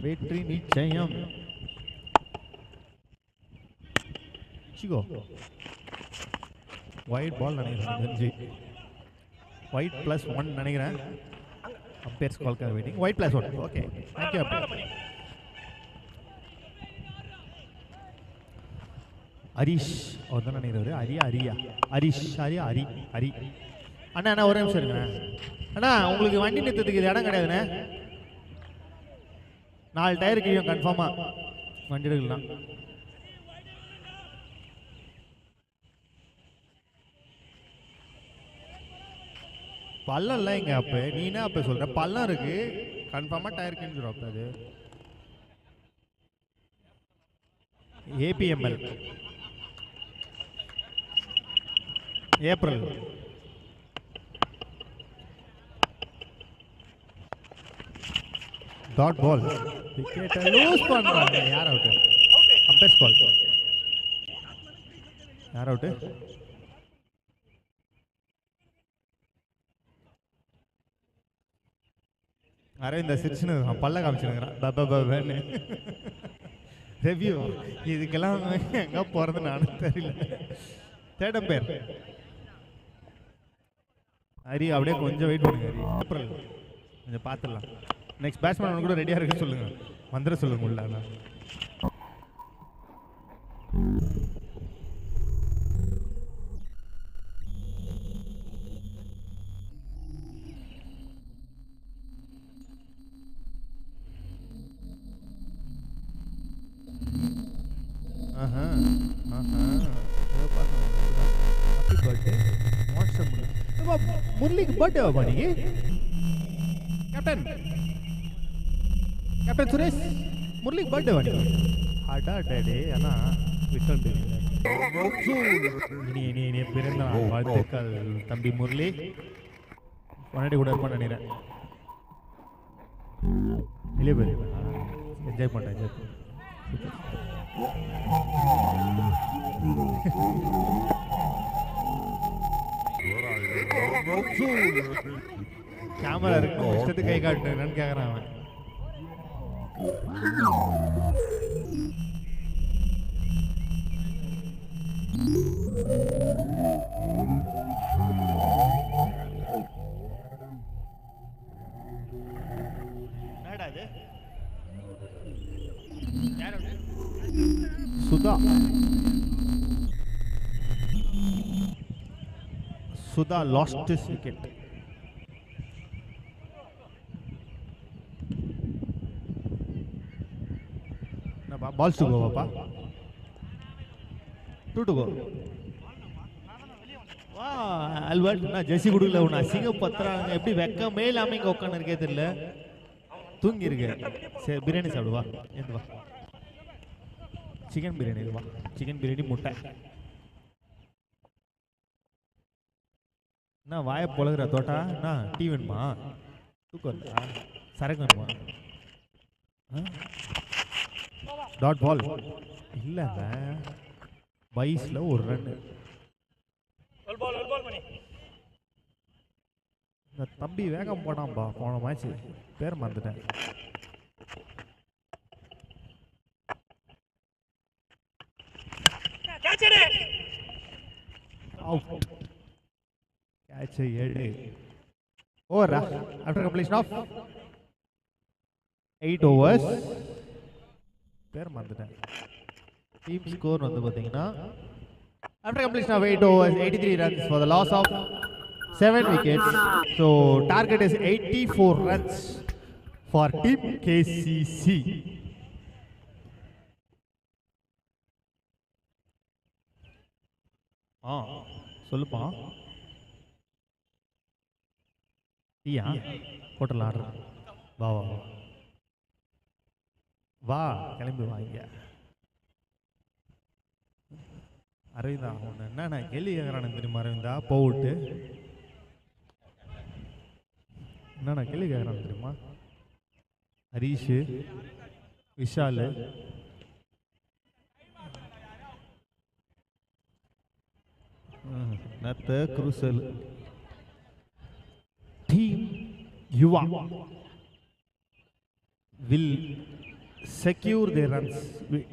வெற்றி நிச்சயம். சிகோ ஒயிட் பால் நினைக்கிறேன். ஒயிட் +1 நினைக்கிறேன். அம்பேர்ஸ் கால்க்காக waiting. Wide +1. Okay thank you umpire. Harish அவர் தான் நினைக்கிறாரு. ஹரி அண்ணா ஒரே நிமிஷம் இருங்க அண்ணா. உங்களுக்கு வண்டி நிறுத்தத்துக்கு இது இடம் கிடையாதுண்ணே. 4 டயர் கீழும் கன்ஃபார்மா வண்டி எடுக்கலாம். பள்ளம் இல்லை இங்க. அப்போ நீ என்ன அப்போ சொல்ற? பள்ளம் இருக்கு கன்ஃபார்மா டயர் கிஞ்சிரும். அப்போ அது ஏபிஎம்எல் ஏப்ரல். Dot ball. விக்கெட்டை லூஸ் பண்றாங்க. யார் அவுட்? அம்பேர்ஸ் பால். யார் அவுட்? அரவிந்த் சிரிச்சுன்னு பல்ல காமிச்சுருங்கிறான். ரிவ்யூ இதுக்கெல்லாம் எங்க போறது நானும் தெரியல. Third ampere Hari. அப்படியே கொஞ்சம் வெயிட் பண்ணுங்க ஹரி. ஏப்ரல் கொஞ்சம் பார்த்துடலாம். நெக்ஸ்ட் பேட்ஸ்மேன் கூட ரெடியாக இருக்கு சொல்லுங்க. வந்துட சொல்லுங்க உள்ள. முரளிக்கு பர்த்டே பாடி. கேப்டன் சுரேஷ் முரளிக்கு பர்த்டே பாடி. அடா டே அண்ணா விட்டல் இனி பிறந்த வாழ்த்துக்கள் தம்பி முரளி. முன்னாடி கூட இருப்பான்னு நினைக்கிறேன். இல்லையே பேர் என்ஜாய் பண்ணேன். கேமரா இருக்கு இஷ்டத்துக்கு கை காட்டு என்னன்னு கேக்குறான் அவன். Sudha lost his wicket. Balls to go, Papa. 2 to go. Wow, Albert, na Jesse Gudula, una singa patra, every vecka mail aming okan irgetilla. Tungirge. Say biryani saduva. Endva. Chicken biryani mutta. Na vaya polagra tota na TV ma. Tu kar. Saragan ma. Dot ball. இல்லங்க 22ல ஒரு run. ஒல் பால் மணி. இந்த தம்பி வேகம் போனாம்பா போன match. பேர் மறந்துட்டேன். Catch எடு. அவுட். கேட்ச் எடு. Over after completion of 8 overs. பேர் மறந்துட்டேன். டீம் ஸ்கோர் வந்து பார்த்தீங்கன்னா after completion of 8 overs, 83 runs for the loss of 7 wickets. So target is 84 runs for Team KCC. சொல்லுப்பா. டீயா போட்டலாம் ஆர்டர். வா வா வா வா கிளம்பி வா இங்க. அரவிந்தா ஒன்று என்ன கேள்வி கேட்குறானு தெரியுமா அரவிந்தா? போட்டு என்னண்ணா கேள்வி கேட்குறானு தெரியுமா? ஹரீஷ், விஷால், நத்த குருசல், team Yuva will secure their runs.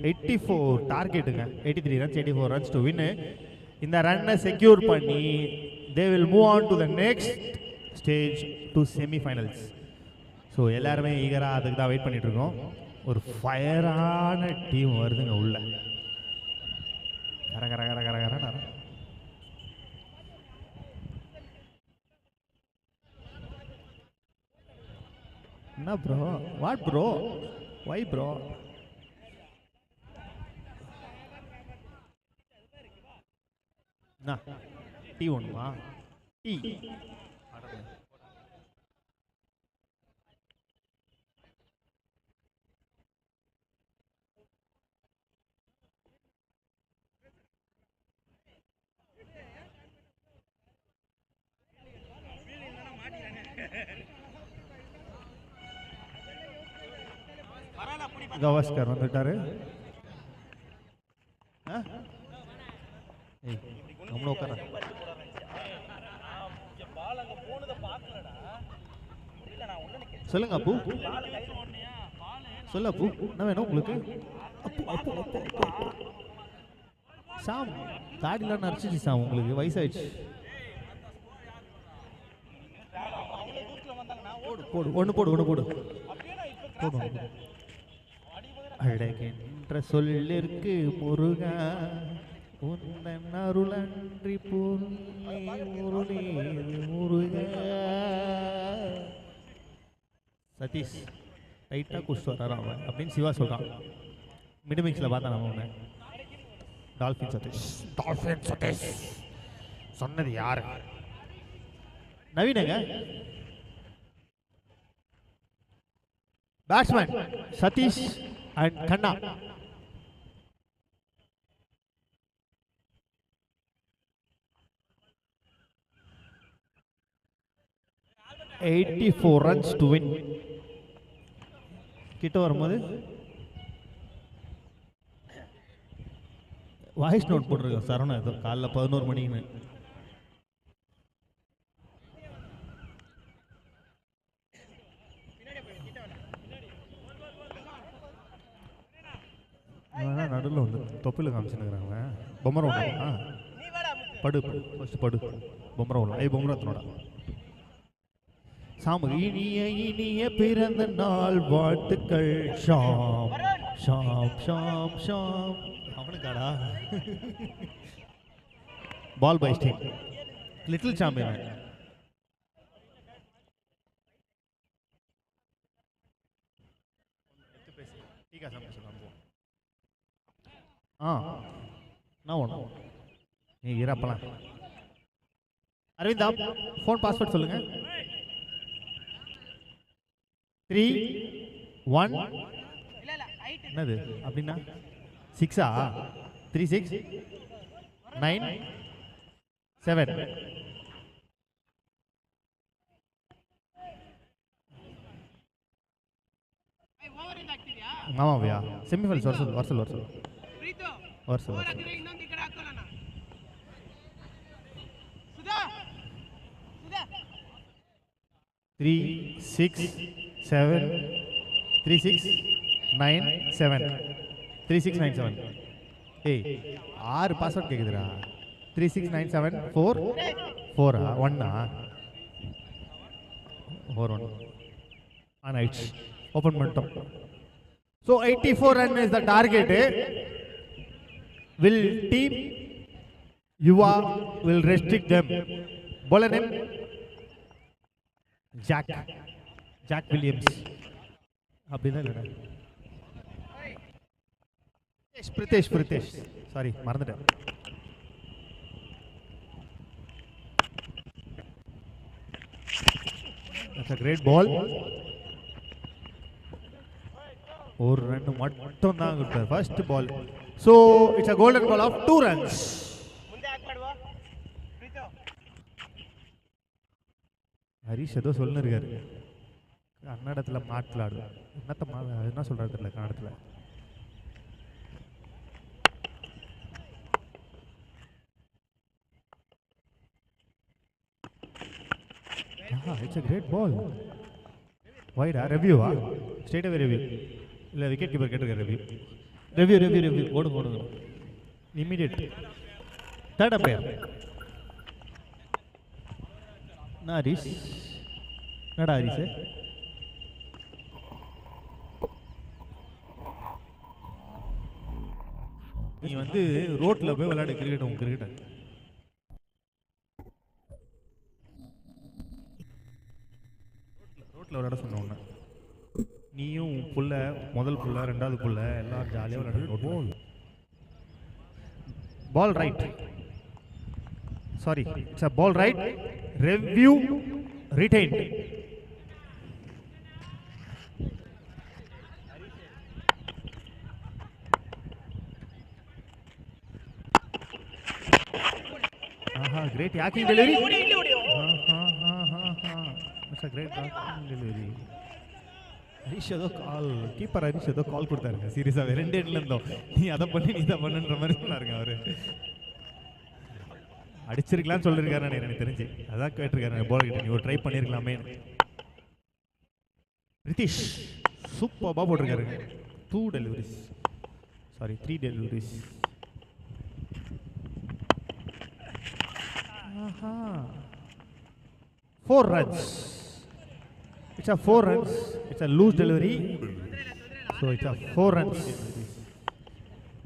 84 டார்கெட்டுங்க, 83 runs, 84 runs to win. இந்த ரன்னை செக்யூர் பண்ணி they will move on to the next stage to semi-finals. So எல்லாருமே ஈகராக அதுக்கு தான் வெயிட் பண்ணிட்டு இருக்கோம். ஒரு ஃபயரான டீம் வருதுங்க உள்ள. கர கர கர கர கர என்ன bro? What bro? Why bro? என்ன டீ ஒன்றுமா? டீ கவாஸ்கர் வந்துட்டாரு. சொல்லுங்க அப்பு, சொல்ல அப்பு, என்ன வேணும் உங்களுக்கு? சாம் தாடிலாம் நரைச்சிச்சு சாம், உங்களுக்கு வயசாயிடுச்சு. போடு போடு, ஒன்று போடு, ஒன்று போடு போடு. அழகென்ற சொல்லிற்கு முருகா உந்தன் அருளன்றி பொருளே முருகா. சதீஷ் ரைட்டாக குடிச்சிட்டு வர்றான் அவன் அப்படின்னு சிவா சொல்கிறான். மிடிமிக்ஸில் பார்த்தா நம்ம ஒன்று டால்ஃபின் சதீஷ், டால்ஃபின் சதீஷ் சொன்னது யாரு? நவீனங்க. Batsman Satish and Khanna. $84 runs to win. கிட்ட வரும்போது வாய்ஸ் நோட் போட்டிருக்கோம் சரவணா, ஏதோ காலைல 11 மணின்னு. நடுவில் வந்து தொப்பில் காமிச்சுன்னுக்குறாங்க. பொம்மரம் ஒன்றா படு ஃபஸ்ட்டு படு. பொம்மரம் ஒன்றா பொம்மரத்தினோட சாமு. இனிய இனிய பிறந்த நாள் வாழ்த்துக்கள் ஷாம் ஷாம் ஷாம் ஷாம். அவனுக்காடா பால் பை ஸ்டீம் லிட்டில் சாம்பியன். நான் ஒன்று நீ இறப்பலாம். அரவிந்தா ஃபோன் பாஸ்வேர்ட் சொல்லுங்க. 3 1 என்னது அப்படின்னா 6ஆ? 3 6 9 7. ஆமாவியா செமிஃபைனல்ஸ் வருஷம் வருஷம் வருஷம் வருஷம் 3 6 7 3 6 9 7 3 6 9 7. ஏய் 6 பாஸ்வேர்ட் கேக்குதுடா. 3 6 9 7 4 4 1 4 1 ஆன் ஆயிடுச்சு. ஓபன் பண்ணிட்டோம். So 84 run is the target. Will team Yuva will restrict them? Bowler name Jack Williams. அப்படிதான் இல்லடா. Pritesh. Sorry, மறந்துட்டேன். That's a great ball. ஒரு ரன் மட்டும் தான் கொடுத்தார் first ball. So it's a golden ball of 2 runs. Harish ஏதோ சொல்லிருக்காரு கன்னடத்துல மாట్లాடு என்ன சொல்றாரு தெரியல கன்னடத்துல. It's a great ball. Wide review straight away review இல்ல விக்கெட் கீப்பர் கேட்டிருக்காரு review ஓடுங்க immediate third umpire ஹரிஷ் என்னடா ஹரிஷ் நீ வந்து ரோட்ல போய் விளையாடு கிரிக்கெட் ரோட்ல விளையாட சொன்ன நீயும் புள்ள முதல் புள்ள ரெண்டாவது புள்ள எல்லாரும் ஜாலியாக விளையாடு. Ball right sorry it's a ball right review retained. Great yacking delivery. It's a great yacking delivery. Harish ஏதோ கால் கீப்பர் ஹரிஷ் ஏதோ கால் கொடுத்தாருங்க சீரியஸாக 2 எண்ணில் இருந்தோம். நீ அதை பண்ணி நீ இதை பண்ணுன்ற மாதிரி சொன்னாருங்க அவரு. அடிச்சிருக்கலாம்னு சொல்லியிருக்காரு எனக்கு தெரிஞ்சு. அதான் கேட்டிருக்காரு பால் கிட்ட நீ ஒரு ட்ரை பண்ணியிருக்கலாமே. ரிதிஷ் சூப்பராக போட்டிருக்காருங்க. 3 deliveries. 4 runs. It's a 4 runs. It's a loose delivery. So it's a 4 runs.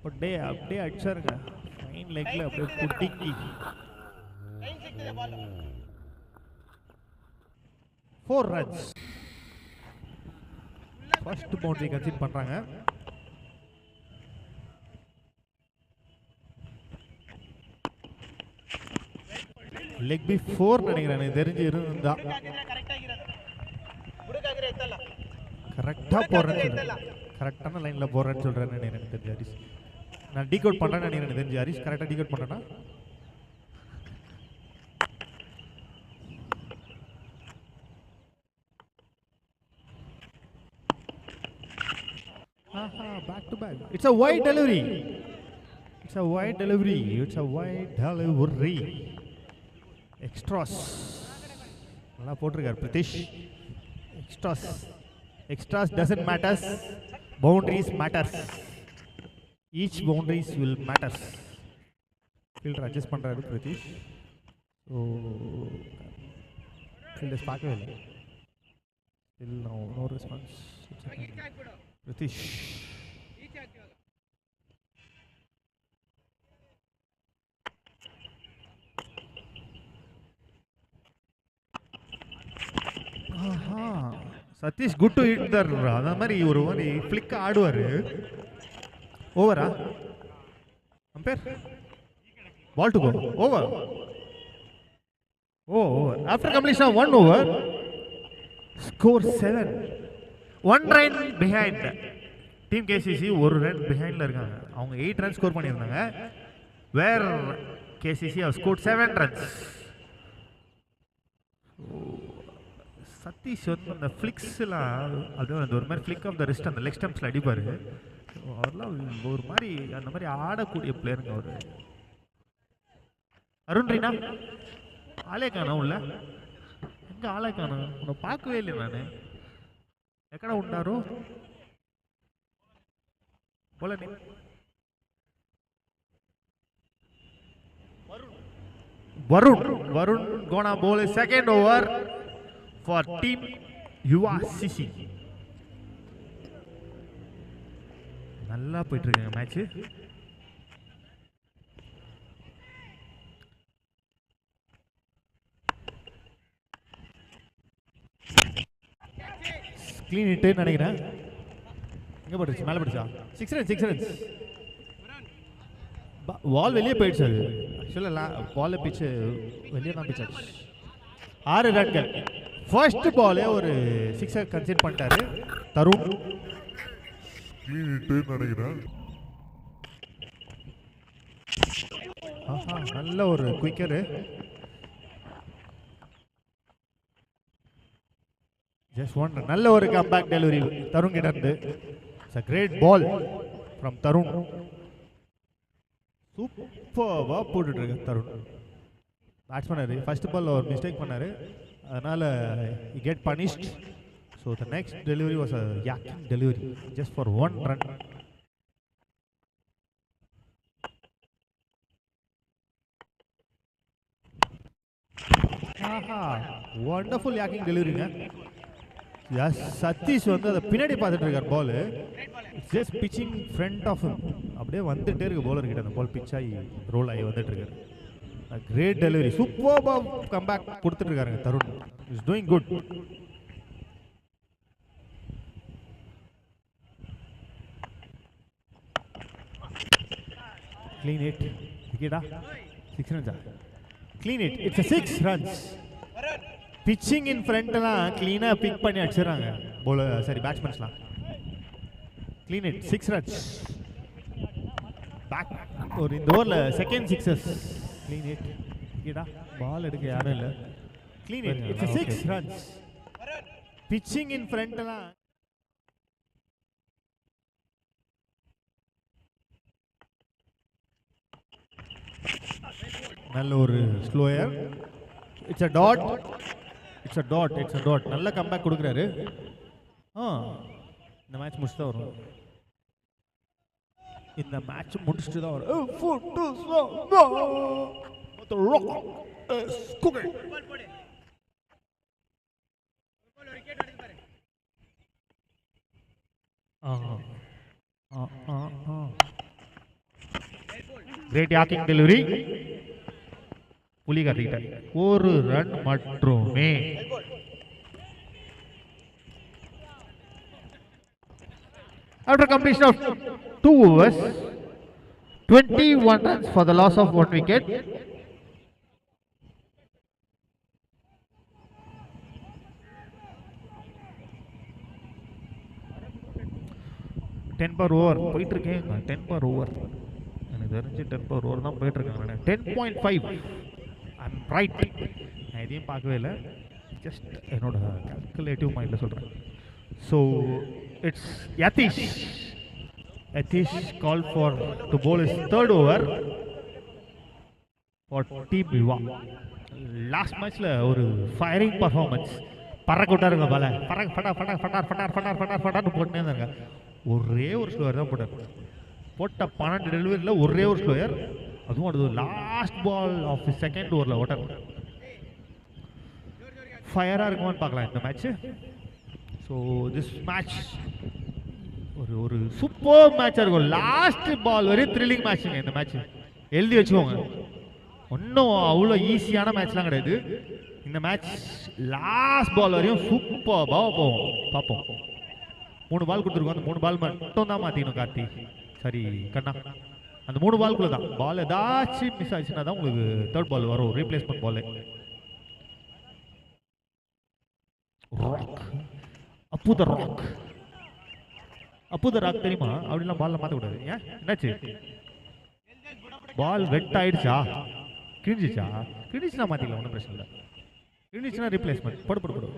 அப்படியே அடிச்சாருங்க ஃபைன் லெக்ல அப்படியே குட்டிக்கி 4 runs. ஃபர்ஸ்ட் பவுண்டரி கன்சிடர் பண்றாங்க. லெக் பி 4 நினைக்கிறேன் எனக்கு தெரிஞ்சு இருந்தா கரெக்டாக போடுறேன்னு கரெக்டான லைனில் போடுறேன்னு சொல்கிறேன்னு எனக்கு தெரிஞ்சு ஹரிஷ். நான் டீகோட் பண்ணுறேன்னு நினைக்கிறேன் எனக்கு தெரிஞ்சு ஹரிஷ் கரெக்டாக டீகோட் பண்ணுறேன்னா. Back to back. It's a wide delivery. Extras நல்லா போட்டிருக்காரு பிரித்திஷ். Extras doesn't matters. Boundaries matters. Each boundaries will matters. Fielder adjust பண்றாரு பிரித்திஷ். So fielder பார்க்கவே இல்லை. Still no response. Pritish Satish good to hit there. அந்த மாதிரி ஒரு மாதிரி ஃபிளிக் ஆடுவார். ஓவரா umpire ball to go over. Over after completion 1 over. Score 7. 1 run behind. Team KCC 1 run பிஹைண்ட்ல இருக்காங்க. அவங்க 8 runs ஸ்கோர் பண்ணியிருந்தாங்க. Where KCC have scored 7 runs. Satish வந்து அந்த ஃப்ளிக்ஸ்லாம் அதுவும் அந்த ஒரு மாதிரி ஃப்ளிக் ஆஃப் த ரிஸ்ட் அந்த லெக் ஸ்டம்ப்ஸில் அடிப்பார். அவர்லாம் ஒரு மாதிரி அந்த மாதிரி ஆடக்கூடிய பிளேயருங்க அவர். அருண் ரீனா ஆளே காணோம் உள்ள. எங்கே ஆளே காணோம்? உன்னை பார்க்கவே இல்லை நான். எக்கடா உண்டாரோ போல. நீ வருண் கோனா போல் second over for team Yuva CC. நல்லா போயிட்டு இருக்குங்க மேட்ச். க்ளீன் ஹிட் நினைக்கிறேன். எங்க பட்டுச்சு? மேலே பட்டுச்சா? 6 ரன்ஸ் 6 ரன்ஸ். பால் வெளியே போயிடுச்சு. அது ஆக்சுவலாக பால் பிச்சு வெளியே தான் பிச்சாச்சு. 6 ரன்கள். ஃபர்ஸ்ட் பாலே ஒரு 6 கன்சிடர் பண்ணிட்டாரு தருண். க்ளீன் ஹிட் நினைக்கிறேன். ஆஹா, நல்ல ஒரு குயிக்கரு. Just one. நல்ல ஒரு கம்பேக் டெலிவரி தருண் கிட்ட இருந்து. It's a great ball from Tarun. சூப்பர்வா போட்டுட்டு இருக்க தருண். பேட்ஸ்மேன் ஃபர்ஸ்ட் பால் ஒரு மிஸ்டேக் பண்ணாரு, அதனால he get punished. So the next delivery was a yacking delivery just for 1 run. ஆஹா, wonderful yacking delivery. Yes, Satish வந்து அதை பின்னாடி பார்த்துட்டு இருக்கார். Ball just pitching front of him. அப்படியே வந்துட்டே இருக்கு பவுலர் கிட்ட. அந்த பால் பிச் ஆகி ரோல் ஆகி வந்துட்டு இருக்காரு. Great delivery. சூப்பர்பா கம்பேக் கொடுத்துட்டு இருக்காருங்க Tarun. Is doing good. Clean hit. விக்கெட்டா? 6 ரன்ஸா? Clean hit. It's a 6 runs. Pitching in ஃப்ரண்ட்லாம் க்ளீனாக பிக் பண்ணி அடிச்சிடறாங்க போலர், சரி பேட்ஸ்மேன்ஸ்லாம். Clean hit. 6 runs. பேக் ஒரு இந்த ஓவரில் செகண்ட் 6s. Clean hit. விக்கெட்டா? பால் எடுக்க யாரும் இல்லை. Clean hit. It's a 6 runs. Pitching in ஃப்ரண்ட்லாம் நல்ல ஒரு slower. It's a dot. It's a dot. It's a dot. நல்ல கம்பேக் கொடுக்குறாரு. இந்த மேட்ச் முடிச்சுட்டு தான் வரும். இந்த மேட்ச் முடிச்சுட்டு தான் வரும். Great யாக்கிங் delivery. புலி காட்டிக்கிட்டார். 1 ரன் மட்டுமே. After completion of 2 overs, 21 runs for the loss of 1 wicket. Ten per over போயிட்டு இருக்கேன். 10 per over எனக்கு தெரிஞ்சு 10 per over தான் போயிட்டு இருக்காங்க. 10.5. I'm right. நான் எதையும் பார்க்கவே இல்லை, ஜஸ்ட் என்னோட கால்குலேட்டிவ் மைண்டில் சொல்கிறேன். So it's Yatheesh. Yatheesh call for to bowl is 3rd over for team Viva. Last மேட்ச்சில் ஒரு ஃபயரிங் பர்ஃபார்மன்ஸ். பறக்க விட்டாருங்க பால. ஃபட்டார்னு போட்டுனே இருந்தாங்க. ஒரே ஒரு ஸ்லோயர் தான் போட்டார். போட்ட 12 டெலிவரியில் ஒரே ஒரு ஸ்லோயர். அதுவும் அது லாஸ்ட் பால் ஆஃப் செகண்ட் ஓவரில் ஓட்டார். ஃபயராக இருக்குமான்னு பார்க்கலாம் இந்த மேட்ச்சு. ஸோ திஸ் மேட்ச் ஒரு சூப்பர் மேட்சாக இருக்கும். லாஸ்ட் பால் வரையும் த்ரில்லிங் மேட்ச்சுங்க இந்த மேட்ச். எழுதி வச்சுக்கோங்க. ஒன்றும் அவ்வளோ ஈஸியான மேட்ச்லாம் கிடையாது. இந்த மேட்ச் லாஸ்ட் பால் வரையும் சூப்பராக போவோம். பார்ப்போம். 3 பால் கொடுத்துருக்கோம். அந்த 3 பால் மட்டும் தான் மாற்றிக்கணும் கார்த்தி. சரி கண்ணா, அந்த 3 பால்குள்ள தான். பால் ஏதாச்சும் மிஸ் ஆச்சுன்னா தான் உங்களுக்கு 3rd பால் வரும், ரீப்ளேஸ்மெண்ட் பால். ராக் அப்பு த ராக். அப்பு த ராக் தெரியுமா? அப்படிலாம் பால்லாம் மாற்றக்கூடாது. ஏன் என்னாச்சு? பால் வெட் ஆயிடுச்சா? கிழிஞ்சிச்சா? கிழிச்சுனா மாற்றிக்கலாம், ஒன்றும் பிரச்சனை இல்லை. கிழிஞ்சிச்சுன்னா ரீப்ளேஸ்மெண்ட் போடு.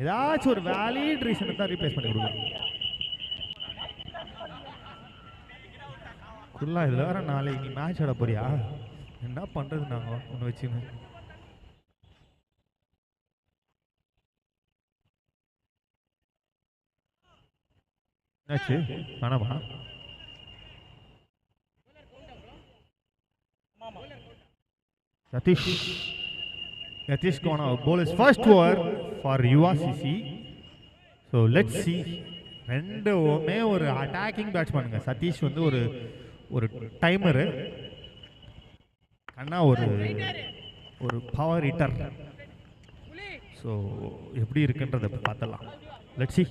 ஏதாச்சும் ஒரு வேலிட் ரீசனுக்கு தான் ரீப்ளேஸ்மெண்ட் கொடுக்கணும். குல்லா இதில் வேற நாளைக்கு மேட்ச் ஆட போறியா? என்ன பண்ணுறது நாங்கள் ஒன்று வச்சுன்னு. என்னாச்சு? வேணாமா? Yatish gonna bowl his first over for URCC. So let's see ரெண்டுமே ஒரு அட்டாக்கிங் பேட்ஸ்மேனுங்க. சதீஷ் வந்து ஒரு ஒரு டைமரு, கண்ணா ஒரு ஒரு பவர் ஹிட்டர். ஸோ எப்படி இருக்குன்றதை பார்த்தலாம். Let's see.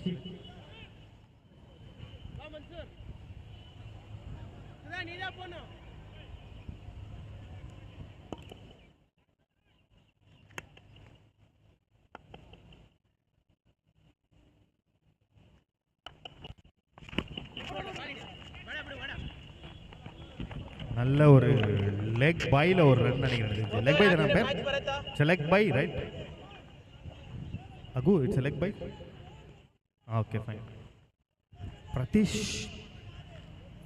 நல்ல ஒரு லெக் பைல ஒரு ரன் நினைக்கிறேன். லெக் பை தானே பேர்? இட்ஸ் லெக் பை ரைட் அகு? It's leg bye. Okay fine.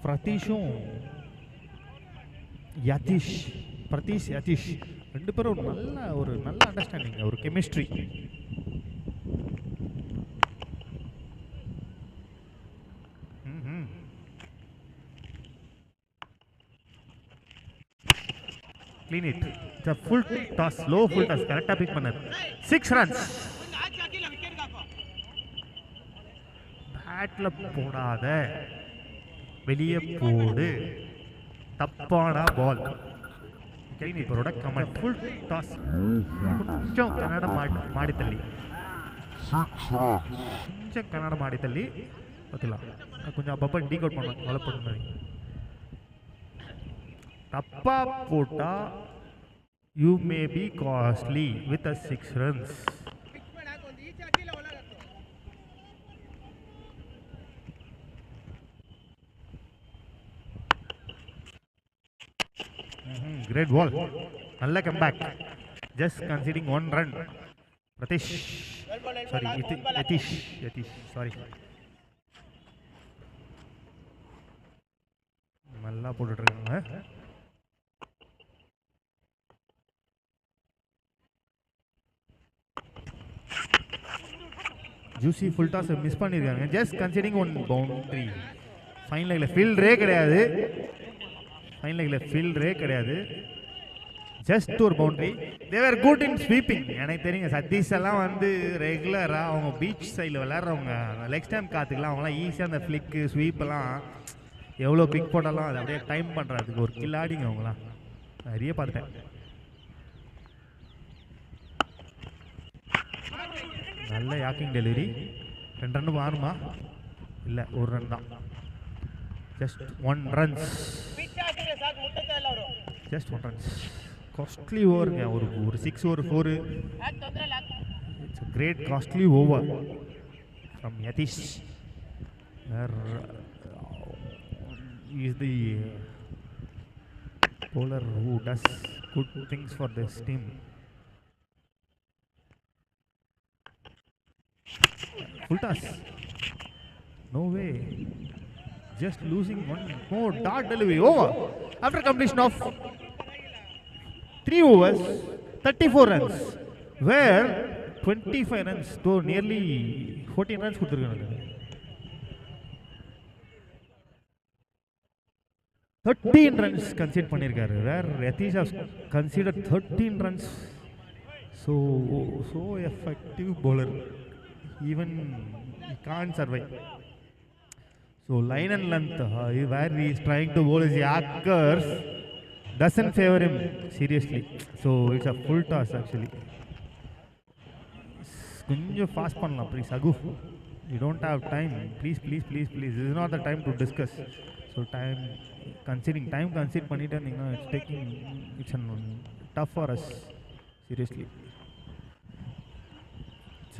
பிரதீஷும் யதீஷ், பிரதீஷ் யதீஷ் ரெண்டு பேரும் ஒரு நல்ல அண்டர்ஸ்டாண்டிங், ஒரு chemistry. Clean it. It's a full toss, low full toss. Correct pick பண்ணார். 6 runs. பேட்ல போடாத, வெளியே போடு, தப்பான பால். Clean it. பரோட கமெண்ட். Full toss. கொஞ்சம் கன்னட மாடி தள்ளி, கொஞ்சம் கன்னட மாடி தள்ளி பார்த்தலாம். கொஞ்சம் அப்பப்போ டீக் அவுட் பண்ண டெவலப் பண்ண மாதிரி. தப்பா போட்டா you may be costly with 6 runs. Great ball. நல்ல comeback. Just conceding 1 run. Pratheesh, sorry Yatheesh, sorry. நல்லா போட்டுட்டு இருக்காங்க. ஜூசி ஃபுல் டாஸ் மிஸ் பண்ணியிருக்காங்க. Just considering 1 boundary. ஃபைன் லைனில் ஃபீல்டரே கிடையாது, ஜஸ்ட் ஒரு boundary. They are good in sweeping. எனக்கு தெரியுங்க, சதீஷ் எல்லாம் வந்து ரெகுலராக அவங்க பீச் சைடில் விளையாடுறவங்க, லெக் ஸ்டாம்ப் காத்துக்கலாம், அவங்களாம் ஈஸியாக அந்த ஃப்ளிக்கு ஸ்வீப்பெல்லாம் எவ்வளோ பிக் போட்டாலும் அதை அப்படியே டைம் பண்ணுறதுக்கு ஒரு கில்லாடிங்க அவங்களாம். நிறைய பார்த்தேன். நல்ல யாக்கிங் டெலிவரி. 2 ரன் மாறுமா? இல்லை, 1 ரன் தான். Just 1 runs. Just 1 runs. Costly ஓவருங்க. ஒரு 6 over 4. It's a great costly over from Yatish. He is the bowler who does good things for this team. Full toss. No way. Just losing 1 more. Dart delivery over. After completion of 3 overs, 34 runs. Where 25 runs to nearly 14 runs கொடுத்திருக்காங்க. 13 runs concede பண்ணிருக்காரு. Where Yatish has conceded 13 runs. So effective bowler. Even he can't survive. So line and length, where he is trying to bowl his Yorkers, doesn't favor him seriously. So it's a full toss actually. கொஞ்சம் fast பண்ணலாம் please Ahu. You don't have time. Please. This is not the time to discuss. So time concede பண்ணிட்டு இருந்தீங்கன்னா it's tough for us seriously.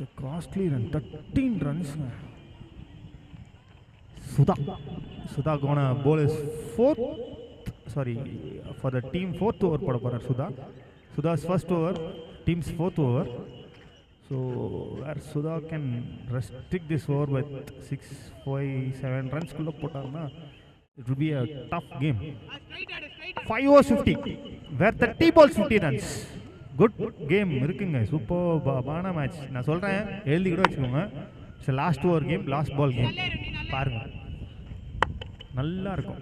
It's a costly run. 13 runs. Sudha gonna bowl his for the team 4th over போட போறார் Sudha's first over, team's 4th over. So where Sudha can restrict this over with 6, 5, 7 runs குள்ள போட்டார்னா it will be a tough game. 5 overs 50, where 30 balls 50 runs. Good game இருக்குங்க. சூப்பர்பான match. நான் சொல்கிறேன், எழுதி கூட வச்சுக்கோங்க. It's last over game, last ball game. பாருங்கள், நல்லா இருக்கும்.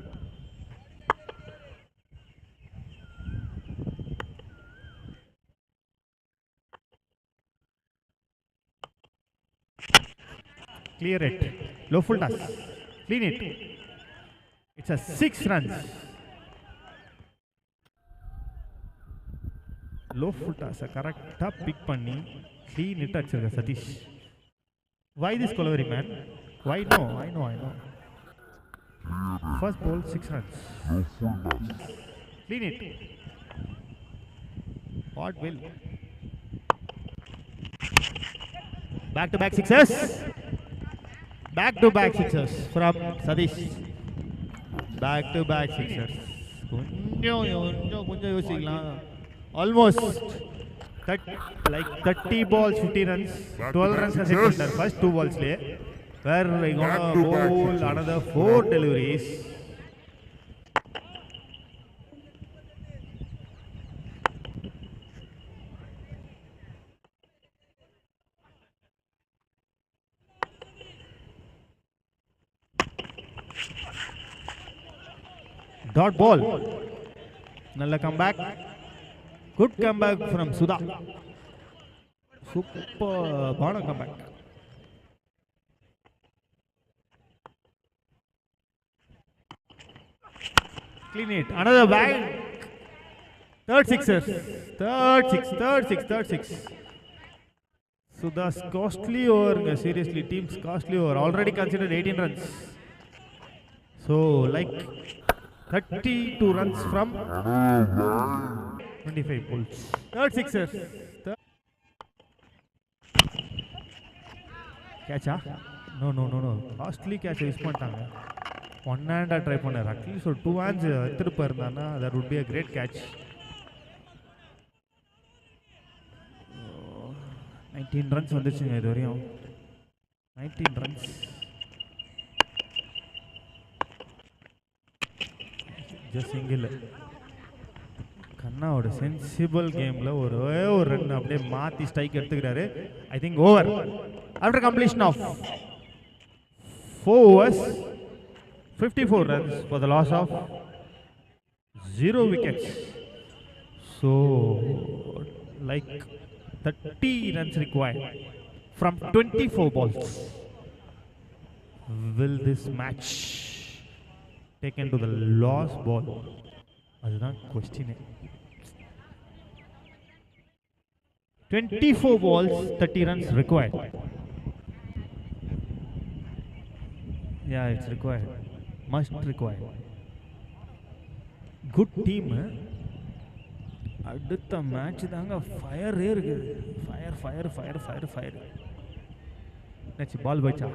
Clear it. Low full toss. Clean it. It's a 6 runs. Low full toss. Correcta pick panni. Clean it achirga Satish. Why this Kolaveri man? Why no? I know. First ball 6 runs. Clean it. What will? Back to back sixes. Back to back sixes from Sadish. Back to back sixes. Almost like 30 balls, 50 runs, 12 runs as a counter. First 2 balls lay. Where we gonna bowl another 4 deliveries. Dot ball. Nalla comeback. Good comeback from Sudha. Super Bana comeback. Clean it. Another bag. Third sixer. Third six. Sudha's costly over. Seriously, team's costly over. Already considered 18 runs. So, like 32 runs from 25 balls. Third sixer. Catch ah? No. Costly catch use பண்ணிட்டாங்க. One hand try பண்ணாரு. At least ஒரு 2 hands எடுத்துட்டு போயிருந்தானா that would be a great catch. 19 runs வந்துச்சுங்க இது வரையும். 19 runs. Just single. கண்ணாவோட sensible கேம்ல ஒரு run அப்படியே மாத்தி strike எடுத்துக்கிறாரு. I think over. After completion of 4 overs, 54 runs for the loss of 0 wickets. So, like 30 runs required from 24 balls. Will this match taken to the last ball? That's the question. 24 balls, 30 runs required. Yeah, it's required. Must required. Good team. அடுத்த match தாங்க ஃபயரே இருக்குது. Fire. Next பால் போச்சா?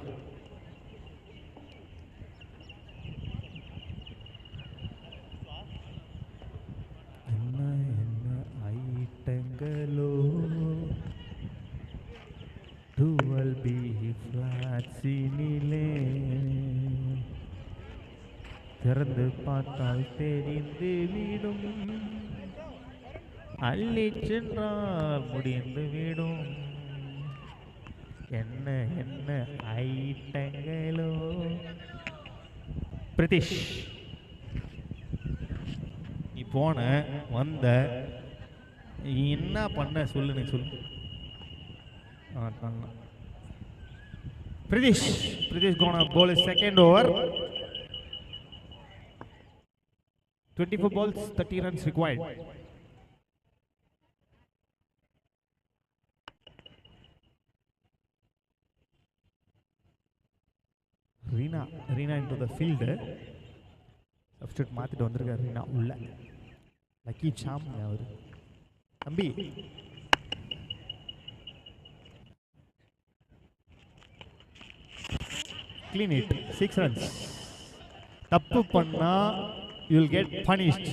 என்ன ஐட்டங்களோ 12 B ஃபிளாட்ஸினிலே திறந்து பார்த்தால் தெரிந்து விடும், அள்ளி சென்றால் முடிந்து விடும். என்ன ஐட்டங்களோ. பிரித்திஷ் நீ போன வந்த என்ன பண்ண சொல்லு, நீ சொல்லு. Pritish gonna bowl his second over. 24 balls, 30 runs required. Reena into the field. Substitute மாத்திட்டு வந்திருக்காரு ரீனா உள்ள. லக்கி சாம் அவரு. தம்பி clean it. 6 runs. தப்பு பண்ணா you will get punished.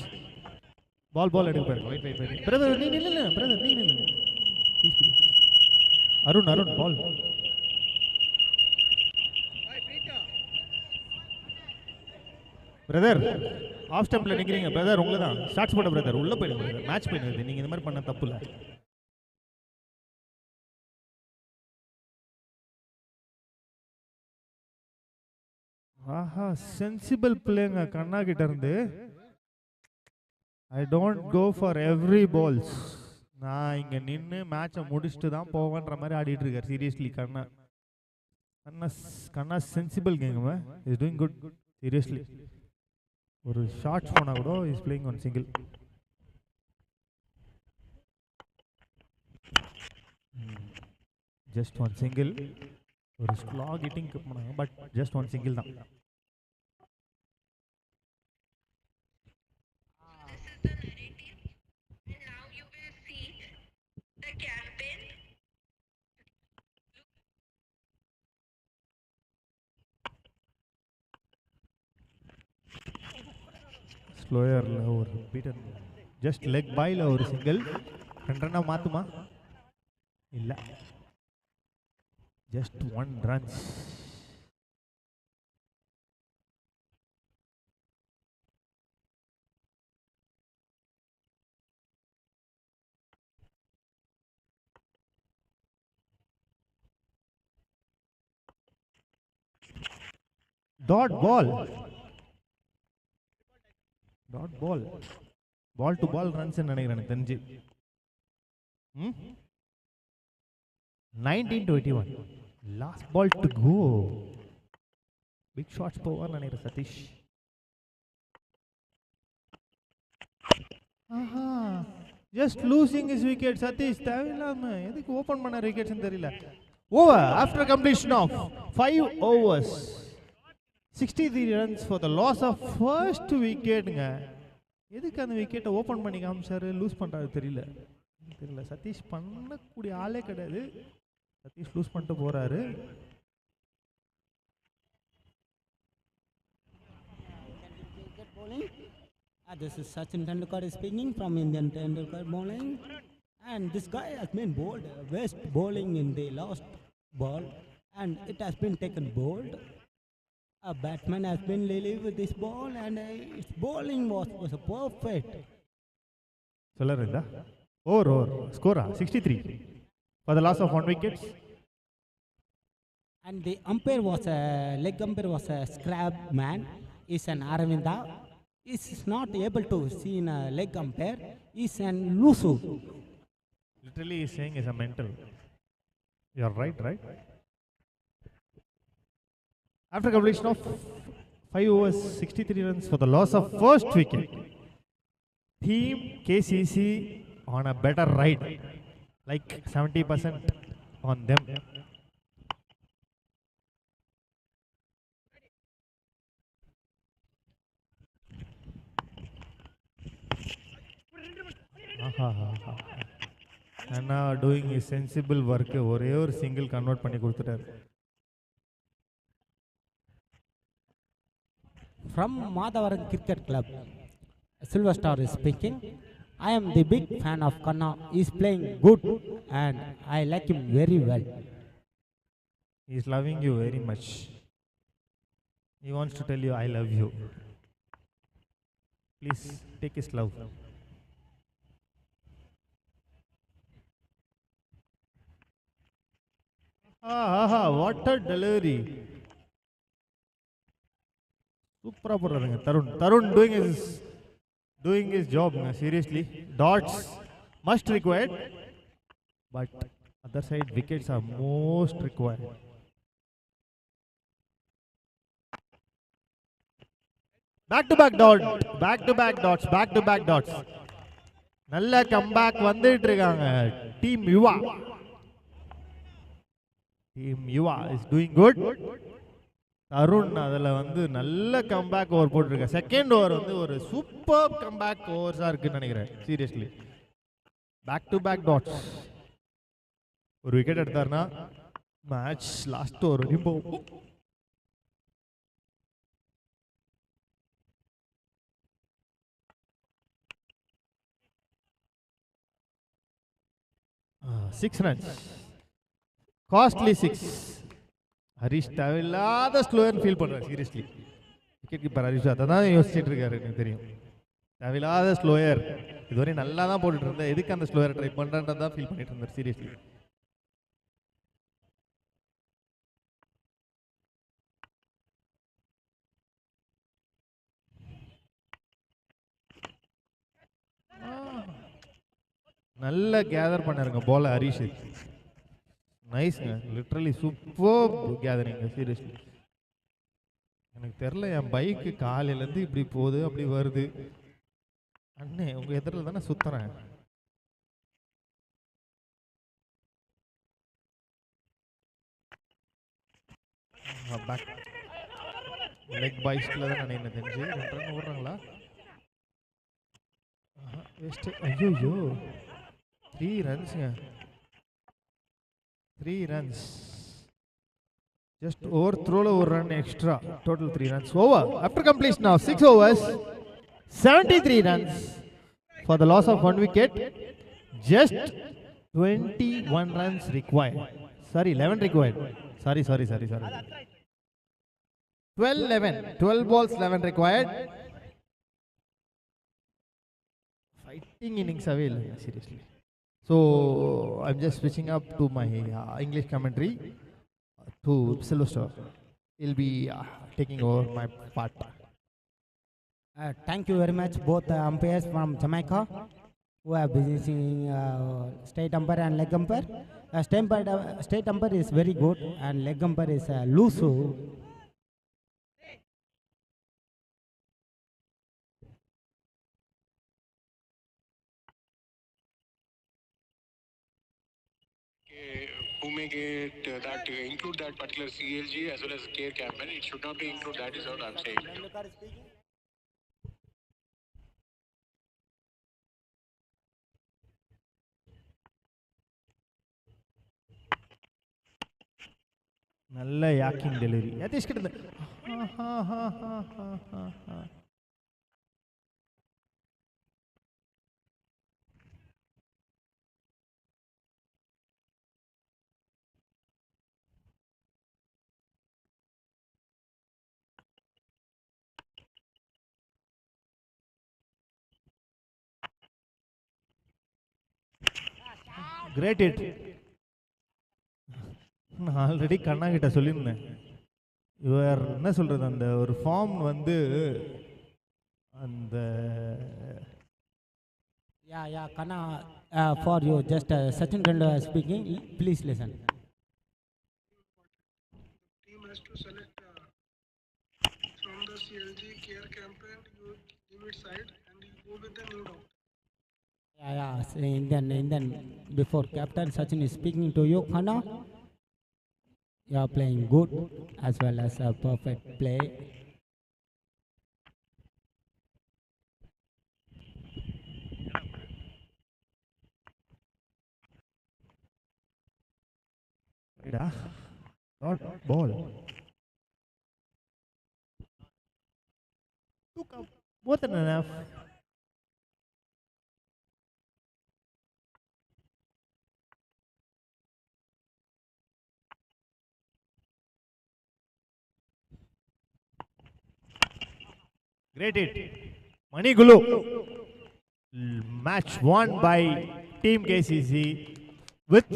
Ball எடுக்க பாருங்க. Wait. Brother நீ நில்லுங்க. Brother நீ நில்லுங்க. அருண் ball. பிரதர் ஆஃப் ஸ்டம்ப்ல நிக்கிறீங்க பிரதர், உங்களை தான் ஷாட்ஸ் போட பிரதர், உள்ள போயிடுங்க பிரதர், மேட்ச் போயிடுது. நீங்க இந்த மாதிரி பண்ண தப்பு இல்ல. ஆஹா சென்சிபிள் பிளேங்க கண்ணா கிட்ட இருந்து. I don't go for every balls. நான் இங்க நின்று மேட்சை முடிச்சுட்டு தான் போவேன்ற மாதிரி ஆடிட்டு இருக்காரு. சீரியஸ்லி கண்ணா கண்ணா சென்சிபிள் கேங்க இஸ் டூயிங் குட் சீரியஸ்லி. ஒரு ஷார்ட்ஸ் போனா கூட is playing one single. Just one single. ஒரு ஸ்லாக் ஹிட்டிங் பண்ணாங்க பட் ஜஸ்ட் ஒன் சிங்கிள் தான். ஸ்லோயரில் ஒரு பீட்டர் ஜஸ்ட் லெக் பாயில் ஒரு சிங்கிள். 2 ரன்னா மாற்றுமா? இல்லை, just 1 runs. Dot ball. Dot ball. Ball to ball runs நினைக்கிறேன் எனக்கு தெரிஞ்சு. 19-21. Last ball to go. Big shots போவார் நினைக்கிறேன் சதீஷ். ஆஹா, just losing his wicket. Satish தேவையில்லாம எதுக்கு ஓபன் பண்ண விக்கெட்ஸ் தெரியல. Over after completion of 5 overs. 63 runs for the loss of first wicket. எதுக்கு அந்த விக்கெட்டை ஓப்பன் பண்ணி காமிச்சாரு, லூஸ் பண்ணுறாரு தெரியல. சதீஷ் பண்ணக்கூடிய ஆளே கிடையாது. சதீஷ் லூஸ் பண்ணிட்டு போறாரு. This is Sachin Tendulkar speaking from Indian Tendulkar bowling, and this guy has been bowled best bowling in the last ball, and it has been taken bowled. A batsman has been relieved with this ball, and its bowling was perfect. Solarida. Over. Score 63 for the loss of 1 wicket. And the umpire was leg umpire was a scrap man. Is an Aravinda. Is not able to see in a leg umpire. Is an Lusu. Literally, he's saying is a mental. You are right. After completion of 5 overs, 63 runs for the loss of first wicket. Team KCC on a better ride, like 70% on them. Anna doing his sensible work. ஒரே ஒரு single convert பண்ணி கொடுத்துட்டாரு. From Madhavaram Cricket Club, Silver Star is speaking. I am the big fan of Kanna. He is playing good and I like him very well. He is loving you very much. He wants to tell you I love you. Please take his love. What a delivery. Super போறாருங்க Tarun doing his job seriously. Dots must required, but other side wickets are most required. Back to back dots. நல்ல comeback வந்துட்டு இருக்காங்க team Yuva is doing good. Tarun அதில் வந்து நல்ல comeback over போட்டிருக்கேன். Second over வந்து ஒரு சூப்பர் கம்பேக் ஓவர்ஸாக இருக்குன்னு நினைக்கிறேன் seriously. Back to back dots. ஒரு விக்கெட் எடுத்தாருன்னா மேட்ச் லாஸ்ட் ஓவர் வரையும் போகும். Six runs, costly 6. ஹரிஷ் தேவையில்லாத ஸ்லோயர்னு ஃபீல் பண்ணுறாரு சீரியஸ்லி. விக்கெட் கீப்பர் ஹரிஷ் அதை தான் யோசிச்சுட்டு இருக்காரு. எனக்கு தெரியும் தேவையில்லாத ஸ்லோயர். இதுவரை நல்லா தான் போட்டுட்டு இருந்தேன், எதுக்கு அந்த ஸ்லோயர் ட்ரை பண்ணுறேன்றது தான் ஃபீல் பண்ணிட்டு இருந்தார் சீரியஸ்லி. நல்ல கேதர் பண்ணாருங்க போல ஹரிஷ். நைஸ்ங்க, லிட்ரலி சூப்பர் கேதரிங்க, சீரியஸ்லி. எனக்கு தெரில, என் பைக்கு காலையிலேருந்து இப்படி போகுது அப்படி வருது. அண்ணே உங்கள் எதிரில் தானே சுற்றுறேன். பேக் லெக் பாய்ஸ்டில் தான் நான் என்ன தெரிஞ்சு 2 ரன் ஓடுறாங்களா? வேஸ்ட்டு. ஐயோ 3 ரன்ஸுங்க, 3 runs. Just overthrow a run extra. Total 3 runs. Over. After completion of 6 overs, 73 runs for the loss of 1 wicket. Just 21 runs required. Sorry, 11 required. Sorry. 12 balls, 11 required. Fighting innings away, seriously. So I'm just switching up to my English commentary to Sylvester. He'll be taking over my part. Thank you very much, both umpires from Jamaica who are visiting state umpire and leg umpire. State umpire is very good and leg umpire is Lusu. Who make it that include that particular CLG as well as care campaign. It should not be include that is what I'm saying. நல்ல யாக்கிங் delivery Yatheesh கிட்ட. Great hit. நான் already Kanna கிட்ட சொல்லியிருந்தேன், இவர் என்ன சொல்றது, அந்த ஒரு ஃபார்ம் வந்து அந்த Kanna, for you, just Sachin Tendulkar speaking, please listen. Team has to select from the CLG care campaign, you leave it side and you go with the new doubt. Then before Captain Sachin is speaking to you, Kanna, you are playing good as well as a perfect play. Not ball. Took up more than enough. Great hit. Mani Gulu. Match won by Team KCC with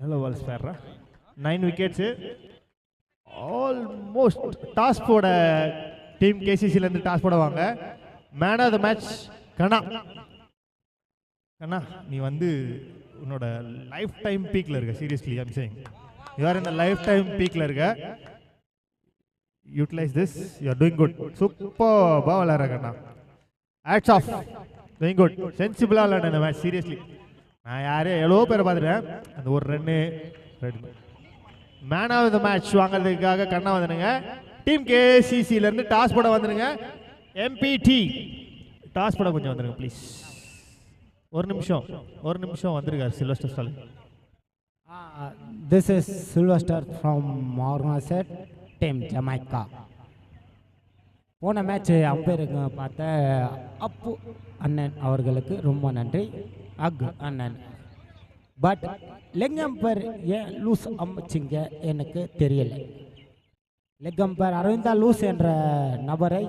hello Valsperra. 9 wickets. Almost toss போட Team KCC ல இருந்து toss போடுவாங்க. Man of the match கண்ணா. கண்ணா நீ வந்து உன்னோட life time பீக்ல இருக்க. Seriously I am saying you are in the lifetime peak la irukka. Utilize this, you are doing good. Super ball aragana. Hats off, doing good. Sensible all in the match, seriously. Na yare yellow per paadren and or run man of the match vaangadhukaga kanna vandunga. Team KCC la irundhu toss poda vandunga. MPT toss poda konjam vandunga please. ஒரு நிமிஷம் வந்திருக்காரு Sylvester Stalin. This is Sylvester from Morganset, Team Jamaica. போன match அம்பையருங்க பார்த்த அப்பு அண்ணன் அவர்களுக்கு ரொம்ப நன்றி. அக் அண்ணன். பட் லெக் அம்பையர் ஏன் லூஸ் அமைச்சிங்க எனக்கு தெரியலை. லெக் அம்பையர் அரவிந்தா லூஸ் என்ற நபரை